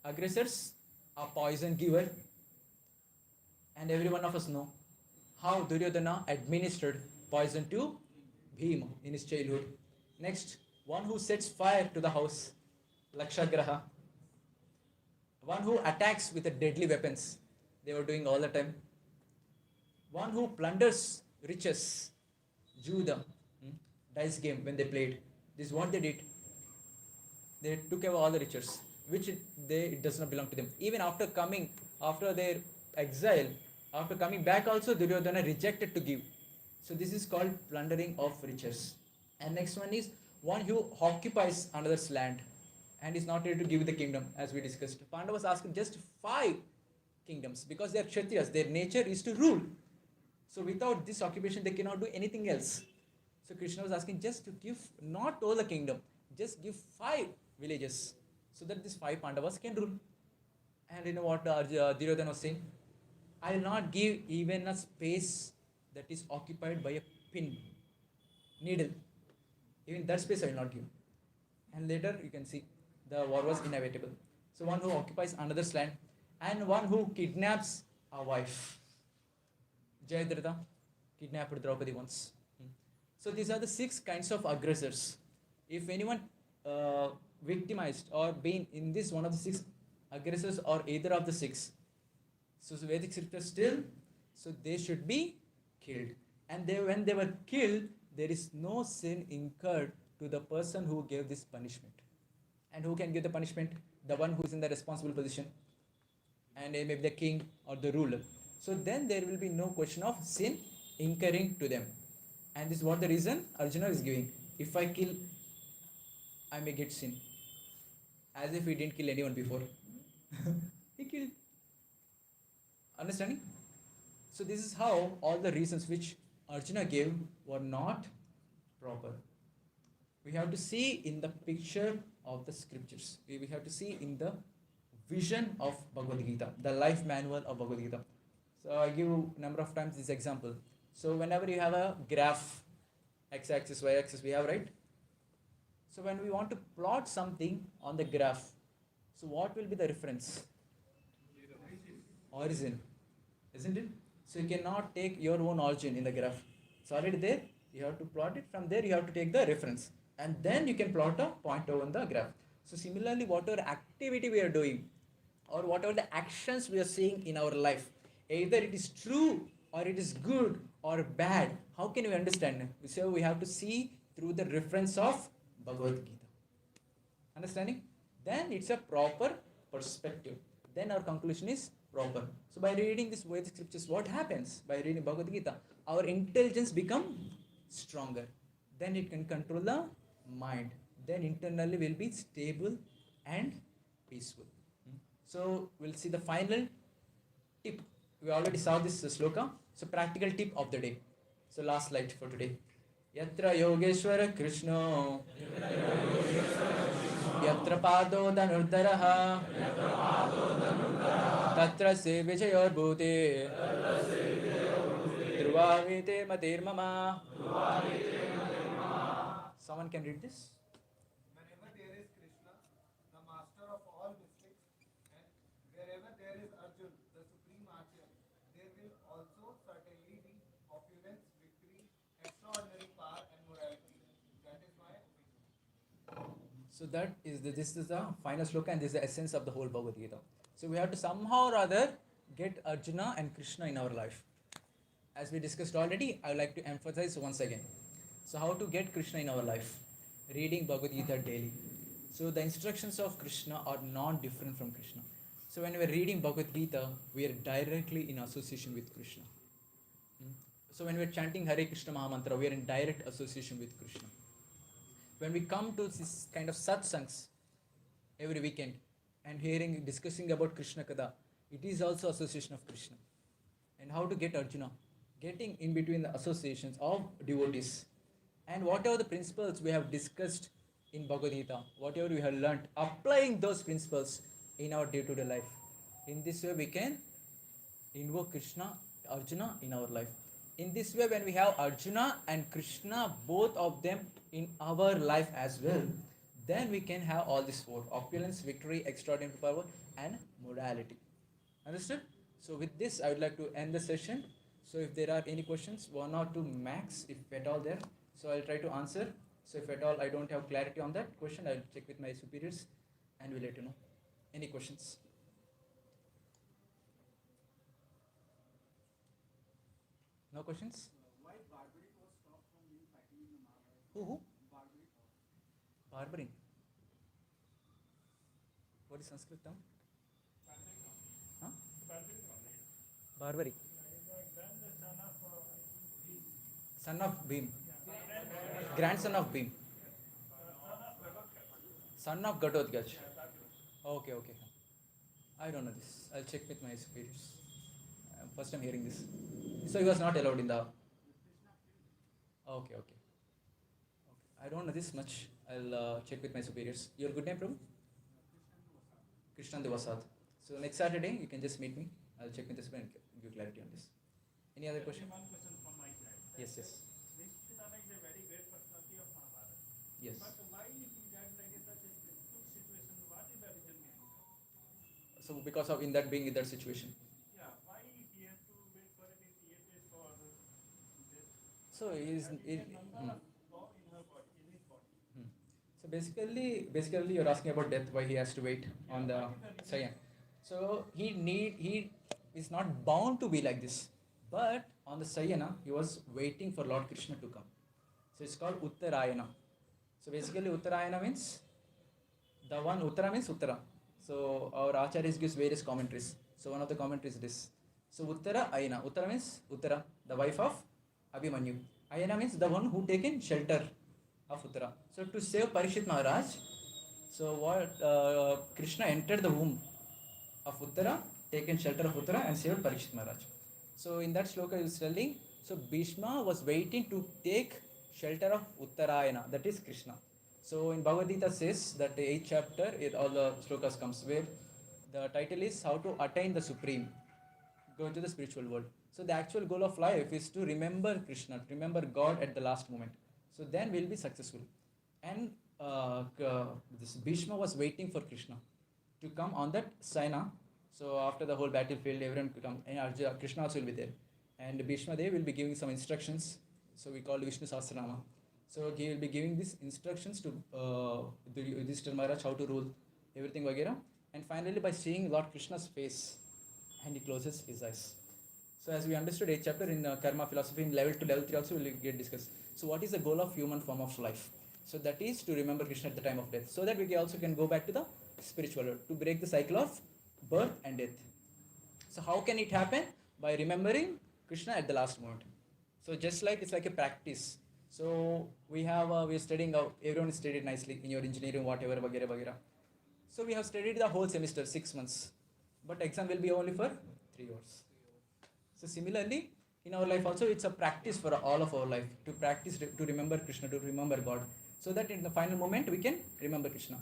aggressors? A poison giver, and every one of us know how Duryodhana administered poison to Bhima in his childhood. Next, one who sets fire to the house, Lakshagraha. One who attacks with the deadly weapons, they were doing all the time. One who plunders riches, Judah, dice game when they played. This is what they did. They took away all the riches, which it does not belong to them. Even after their exile, after coming back also, Duryodhana rejected to give. So this is called plundering of riches. And next one is one who occupies another's land and is not ready to give the kingdom, as we discussed. Pandavas asked just 5 kingdoms because they are Kshatriyas. Their nature is to rule. So without this occupation, they cannot do anything else. So Krishna was asking just to give not all the kingdom, just give 5 villages so that these 5 Pandavas can rule. And you know what Duryodhana was saying? I will not give even a space that is occupied by a pin, needle. Even that space I will not give. And later you can see the war was inevitable. So one who occupies another's land and one who kidnaps a wife. Jayadratha kidnapped Draupadi once. So these are the 6 kinds of aggressors. If anyone victimized or been in this one of the 6 aggressors or either of the 6, so Vedic scripture still, so they should be killed. And when they were killed, there is no sin incurred to the person who gave this punishment. And who can give the punishment? The one who is in the responsible position, and maybe the king or the ruler. So then there will be no question of sin incurring to them. And this is what the reason Arjuna is giving. If I kill, I may get sin. As if he didn't kill anyone before. He killed. Understanding? So this is how all the reasons which Arjuna gave were not proper. We have to see in the picture of the scriptures. We have to see in the vision of Bhagavad Gita, the life manual of Bhagavad Gita. So I give a number of times this example. So whenever you have a graph, x-axis, y-axis, we have, right? So when we want to plot something on the graph, so what will be the reference? Origin, isn't it? So you cannot take your own origin in the graph. It's already there. You have to plot it. From there you have to take the reference. And then you can plot a point over the graph. So similarly, whatever activity we are doing or whatever the actions we are seeing in our life, either it is true or it is good or bad, how can we understand? So we have to see through the reference of Bhagavad Gita. Understanding? Then it's a proper perspective. Then our conclusion is proper. So by reading this Vedic scriptures, what happens? By reading Bhagavad Gita, our intelligence becomes stronger. Then it can control the mind. Then internally will be stable and peaceful. So we'll see the final tip. We already saw this sloka. So practical tip of the day. So last slide for today. Yatra Yogeshwara Krishna Yatra Pado Danurdaraha Tatra Se Vijayor Bhute Druvavite Matir Mama. Someone can read this? Whenever there is Krishna, the master of all mystics, and wherever there is Arjun, the supreme archer, there will also certainly be opulence, victory, extraordinary power, and morality. That is my opinion. So this is the final sloka and this is the essence of the whole Bhagavad Gita. So we have to somehow or other get Arjuna and Krishna in our life. As we discussed already, I would like to emphasize once again. So how to get Krishna in our life? Reading Bhagavad Gita daily. So the instructions of Krishna are not different from Krishna. So when we are reading Bhagavad Gita, we are directly in association with Krishna. So when we are chanting Hare Krishna Mahamantra, we are in direct association with Krishna. When we come to this kind of satsangs every weekend and discussing about Krishna Kada, it is also association of Krishna. And how to get Arjuna? Getting in between the associations of devotees. And whatever the principles we have discussed in Bhagavad Gita, whatever we have learnt, applying those principles in our day-to-day life. In this way we can invoke Krishna, Arjuna in our life. In this way, when we have Arjuna and Krishna, both of them in our life as well, then we can have all these four: opulence, victory, extraordinary power, and morality. Understood? So with this, I would like to end the session. So if there are any questions, one or two max, if at all there. So I'll try to answer. So if at all I don't have clarity on that question, I'll check with my superiors and we'll let you know. Any questions? No questions? Why barbaric was stopped from being fighting in the Mahabharata? Who? Barbaric. Barbering. What is Sanskrit term? Huh? Barbaric. Son of Bhim. Grandson of Bhim. Son of Gatotgaj. Okay. I don't know this. I'll check with my superiors. First time hearing this. So he was not allowed in the... Okay. I don't know this much. I'll check with my superiors. Your good name, Prabhu? Krishna Devasad. So next Saturday, you can just meet me. I'll check with the superior and give clarity on this. Any other question? One question from my side. Yes. Vishnu is a very great personality of Mahabharata. Yes. But why he died like in such a stressful situation? What is the reason behind that? So because of in that being in that situation. Yeah, why he has to wait for it in theaters for this? So he is... Number of law in her body, in his body. So basically you're asking about death, why he has to wait on the Sayan. So he is not bound to be like this. But on the Sayana, he was waiting for Lord Krishna to come. So it's called Uttarayana. So basically Uttarayana means, the one Uttara means Uttara. So our Acharyas gives various commentaries. So one of the commentaries is this. So Uttara Ayana. Uttara means Uttara, the wife of Abhimanyu. Ayana means the one who taken shelter of Uttara. So to save Parikshit Maharaj, so what Krishna entered the womb of Uttara, taken shelter of Uttara and saved Parikshit Maharaj. So in that sloka he is telling, so Bhishma was waiting to take shelter of Uttarayana, that is Krishna. So in Bhagavad Gita says that the 8th chapter, all the slokas comes where the title is how to attain the supreme, go into the spiritual world. So the actual goal of life is to remember Krishna, to remember God at the last moment. So then we'll be successful. And this Bhishma was waiting for Krishna to come on that Saina. So after the whole battlefield, everyone will come, and Arjuna, Krishna also will be there. And Bhishma Dev will be giving some instructions. So we call Vishnu Sahasranama. So he will be giving these instructions to Yudhishthira Maharaj how to rule everything vagera. And finally by seeing Lord Krishna's face, and he closes his eyes. So as we understood 8th chapter in karma philosophy, in level 2, level 3 also will get discussed. So what is the goal of human form of life? So that is to remember Krishna at the time of death. So that we also can go back to the spiritual world, to break the cycle of birth and death. So how can it happen? By remembering Krishna at the last moment. So just like it's like a practice. So we are studying, everyone is studied nicely in your engineering, whatever, vagera, vagera. So we have studied the whole semester, 6 months. But exam will be only for 3 hours. So similarly, in our life also, it's a practice for all of our life, to practice to remember Krishna, to remember God. So that in the final moment, we can remember Krishna.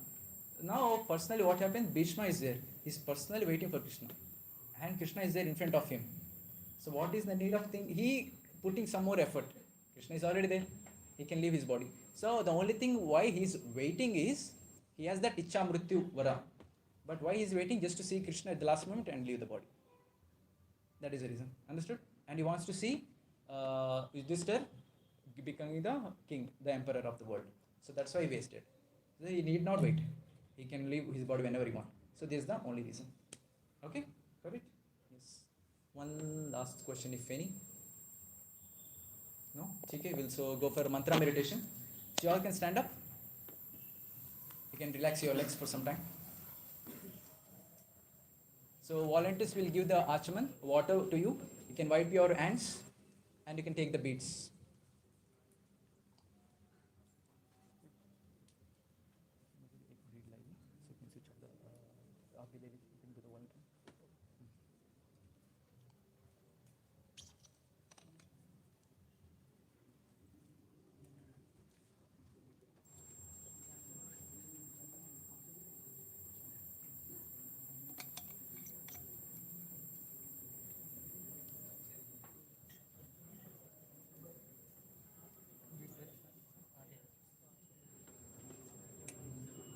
Now, personally, what happens? Bhishma is there. He's personally waiting for Krishna. And Krishna is there in front of him. So what is the need of thing? He putting some more effort. Krishna is already there. He can leave his body. So the only thing why he's waiting is, He has that Icha Mrityu Vara. But why he is waiting? Just to see Krishna at the last moment and leave the body. That is the reason. Understood? And he wants to see Yudhishthir becoming the king, the emperor of the world. So that's why he wasted. So he need not wait. He can leave his body whenever he wants. So this is the only reason. Okay? Got it? Yes. One last question, if any. No? Okay, we'll so go for mantra meditation. So you all can stand up. You can relax your legs for some time. So volunteers will give the Achaman water to you. You can wipe your hands and you can take the beads.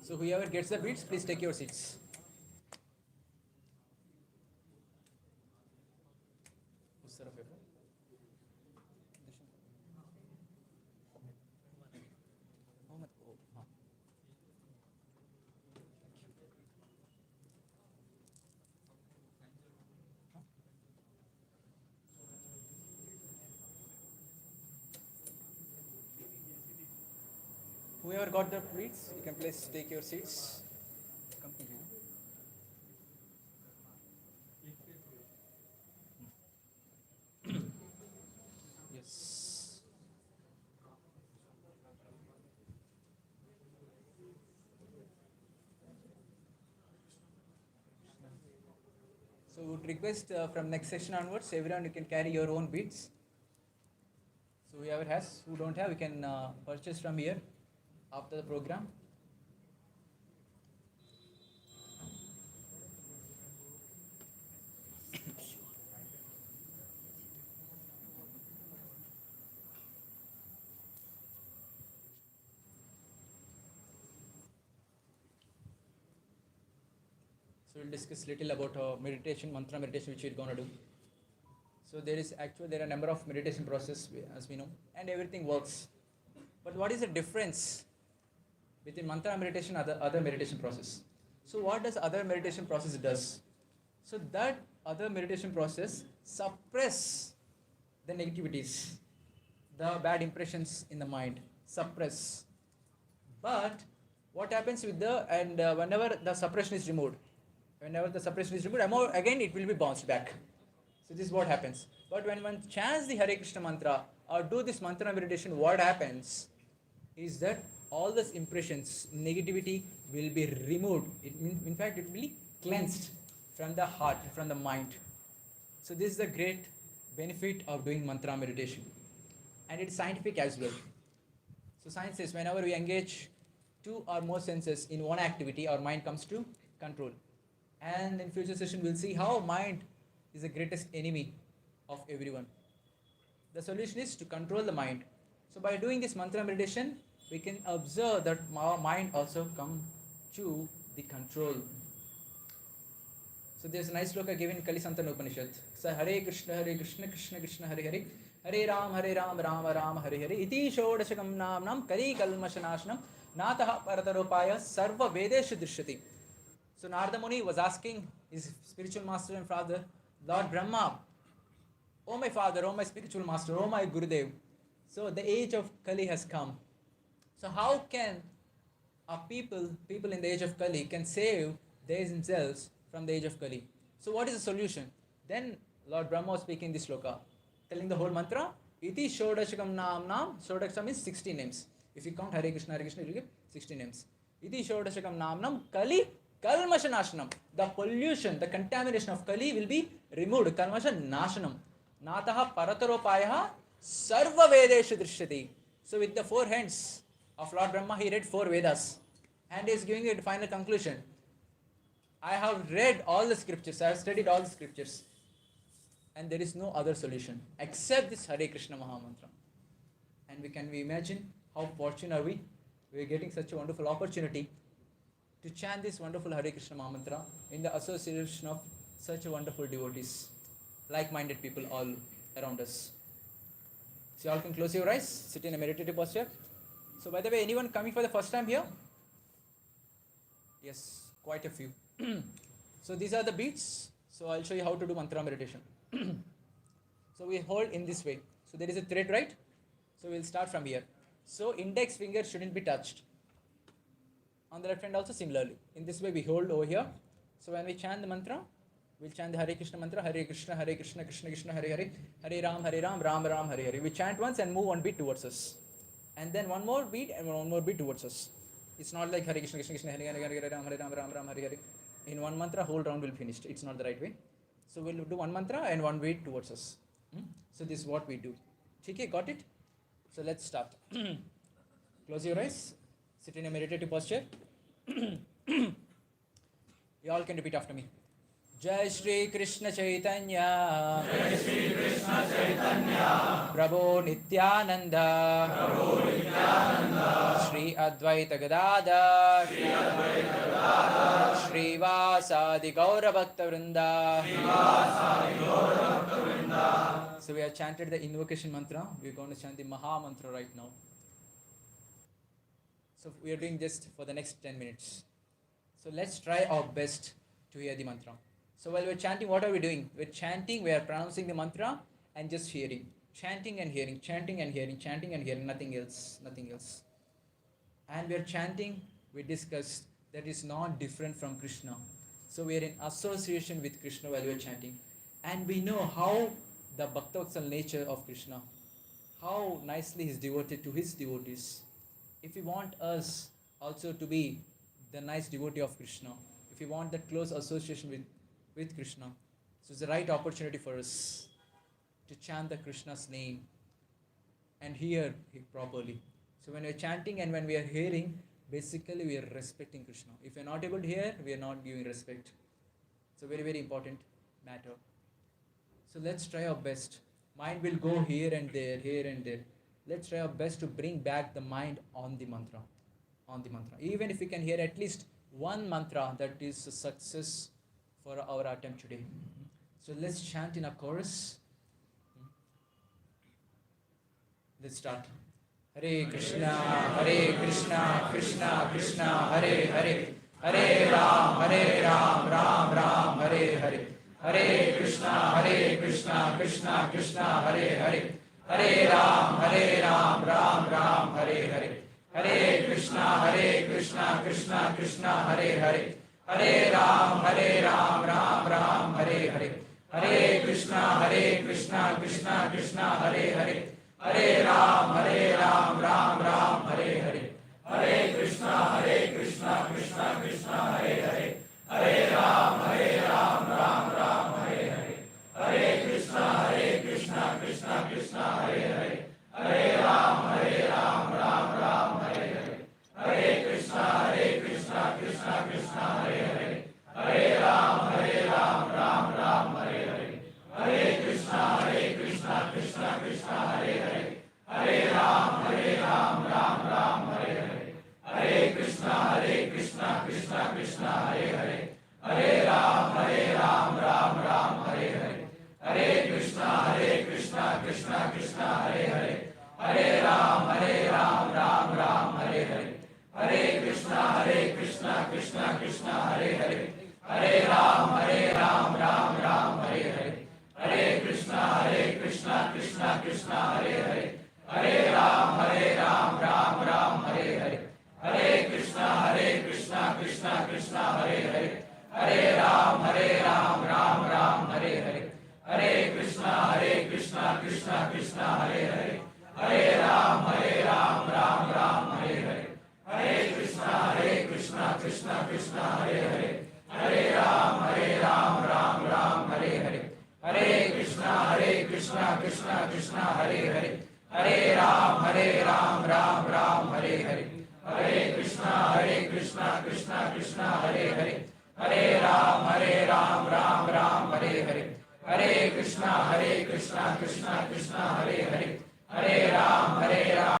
So whoever gets the beads, please take your seats. Whoever got the beads, you can please take your seats. Yes. So would request from next session onwards, everyone you can carry your own beads. So whoever has, who don't have, you can purchase from here after the program. So we'll discuss little about meditation, mantra meditation, which we're gonna do. So there are a number of meditation process, as we know, and everything works. But what is the difference between mantra meditation and other meditation process? So what does other meditation process does? So that other meditation process suppress the negativities, the bad impressions in the mind, suppress. But what happens with whenever the suppression is removed, again it will be bounced back. So this is what happens. But when one chants the Hare Krishna mantra or do this mantra meditation, what happens is that all those impressions, negativity will be removed. In fact, it will be cleansed from the heart, from the mind. So this is the great benefit of doing mantra meditation. And it's scientific as well. So science says whenever we engage two or more senses in one activity, our mind comes to control. And in future session, we'll see how mind is the greatest enemy of everyone. The solution is to control the mind. So by doing this mantra meditation, we can observe that our mind also come to the control. So there's a nice sloka given in Kali Santana Upanishad. So Hare Krishna, Krishna Krishna, Hare Hare, Hare Ram, Rama Rama, Hare Hare. Iti Shodashakam Namnam Kali Kalmashanashnam Nataha Parataropaya Sarva Vedeshu Drishyati. So Narada Muni was asking his spiritual master and father, Lord Brahma, oh my father, oh my spiritual master, oh my Gurudev. So the age of Kali has come. So how can people in the age of Kali can save themselves from the age of Kali? So what is the solution? Then Lord Brahma was speaking this sloka, telling the whole mantra, Iti Shodashakam Namnam. Shodashakam means 60 names. If you count Hare Krishna, you will get 60 names. Iti Shodashakam Namnam Kali Kalmasha Nashanam. The pollution, the contamination of Kali will be removed. Kalmasha Nashanam. Nataha Parataropayaha Sarva Vedeshu Drishyati. So with the 4 hands of Lord Brahma, he read 4 Vedas. And he is giving a final conclusion. I have read all the scriptures, I have studied all the scriptures. And there is no other solution except this Hare Krishna Mahamantra. And we imagine how fortunate are we? We are getting such a wonderful opportunity to chant this wonderful Hare Krishna Mahamantra in the association of such wonderful devotees, like-minded people all around us. So you all can close your eyes, sit in a meditative posture. So by the way, anyone coming for the first time here? Yes, quite a few. So these are the beats. So I'll show you how to do mantra meditation. So we hold in this way. So there is a thread, right? So we'll start from here. So index finger shouldn't be touched. On the left hand also similarly. In this way we hold over here. So when we chant the mantra, we'll chant the Hare Krishna mantra, Hare Krishna, Krishna Krishna, Hare Hare, Hare Ram, Ram Ram, Hare Hare. We chant once and move one beat towards us. And then one more beat and one more beat towards us. It's not like Hare Krishna, Krishna Krishna, Hare Hare, Hare Ram, Ram Hare Hare. In one mantra, whole round will be finished. It's not the right way. So we'll do one mantra and one beat towards us. So this is what we do. Okay, got it? So let's start. Close your eyes. Sit in a meditative posture. You all can repeat after me. Jai Shri Krishna Chaitanya, Jai Shri Krishna Chaitanya, Prabhu Nityananda, Prabhu Nityananda, Shri Advaita Gadadhar, Shri Advaita Gadadhar, Shri Vasadi Gaura Bhakta Vrinda, Shri Vasadi Gaura Bhakta Vrinda. So we have chanted the invocation mantra. We are going to chant the Maha Mantra right now. So we are doing just for the next 10 minutes. So let's try our best to hear the mantra. So while we're chanting, what are we doing? We're chanting, we are pronouncing the mantra and just hearing. Chanting and hearing, chanting and hearing, chanting and hearing, nothing else, nothing else. And we're chanting, we discussed, that is not different from Krishna. So we are in association with Krishna while we're chanting. And we know how the Bhaktavatsal nature of Krishna, how nicely he's devoted to his devotees. If we want us also to be the nice devotee of Krishna, if we want that close association with Krishna, so it's the right opportunity for us to chant the Krishna's name and hear it properly. So when we are chanting and when we are hearing, basically we are respecting Krishna. If we are not able to hear, we are not giving respect. It's a very, very important matter. So let's try our best. Mind will go here and there, here and there. Let's try our best to bring back the mind on the mantra. Even if we can hear at least one mantra, that is a success for our attempt today. So let's chant in a chorus. Let's start. Hare Krishna, Krishna Krishna, Hare Hare, Hare Ram, Ram Hare Hare, Hare Krishna, Krishna Krishna, Hare Hare, Hare Ram, Ram Hare Hare, Hare Krishna, Krishna Krishna, Hare Hare, Hare Ram, Ram Hare Hare, Hare Krishna, Krishna Krishna, Hare Hare, Hare Ram, Ram Hare Hare, Hare Krishna, Krishna Krishna, Hare Hare, Hare Ram, Ram Hare Hare, Hare Krishna, Krishna Krishna, Hare Hare, Hare Ram, Ram Hare Hare, Hare Krishna, Krishna Krishna, Hare Hare, Hare Ram, Ram Hare Hare, Hare Krishna, Krishna Krishna, Hare Hare, Hare Ram, Ram Hare Hare, Hare Krishna, Krishna Krishna, Hare Hare, Hare Ram, Ram Hare Hare, Hare Krishna, Krishna Krishna, Hare Hare, Hare Ram, Ram Hare Hare, Hare Krishna, Krishna Krishna, Hare Hare, Hare Ram, Ram Hare Hare, Hare Krishna, Krishna Krishna, Hare Hare, Hare Ram, Ram Hare Hare, Hare Krishna, Krishna Krishna, Hare Hare, Hare Ram, Ram Hare Hare, Hare Krishna, Krishna Krishna, Hare Hare, Hare Ram, Ram Hare Hare, Hare Krishna, Krishna Krishna, Hare Hare, Hare Ram, Ram Hare Hare, Hare Krishna, Krishna Krishna, Hare Hare, Hare Ram, Ram Hare Hare, Hare Krishna, Krishna Krishna, Hare Hare, Hare Ram, Ram Hare Hare, Hare Krishna, Krishna Krishna, Hare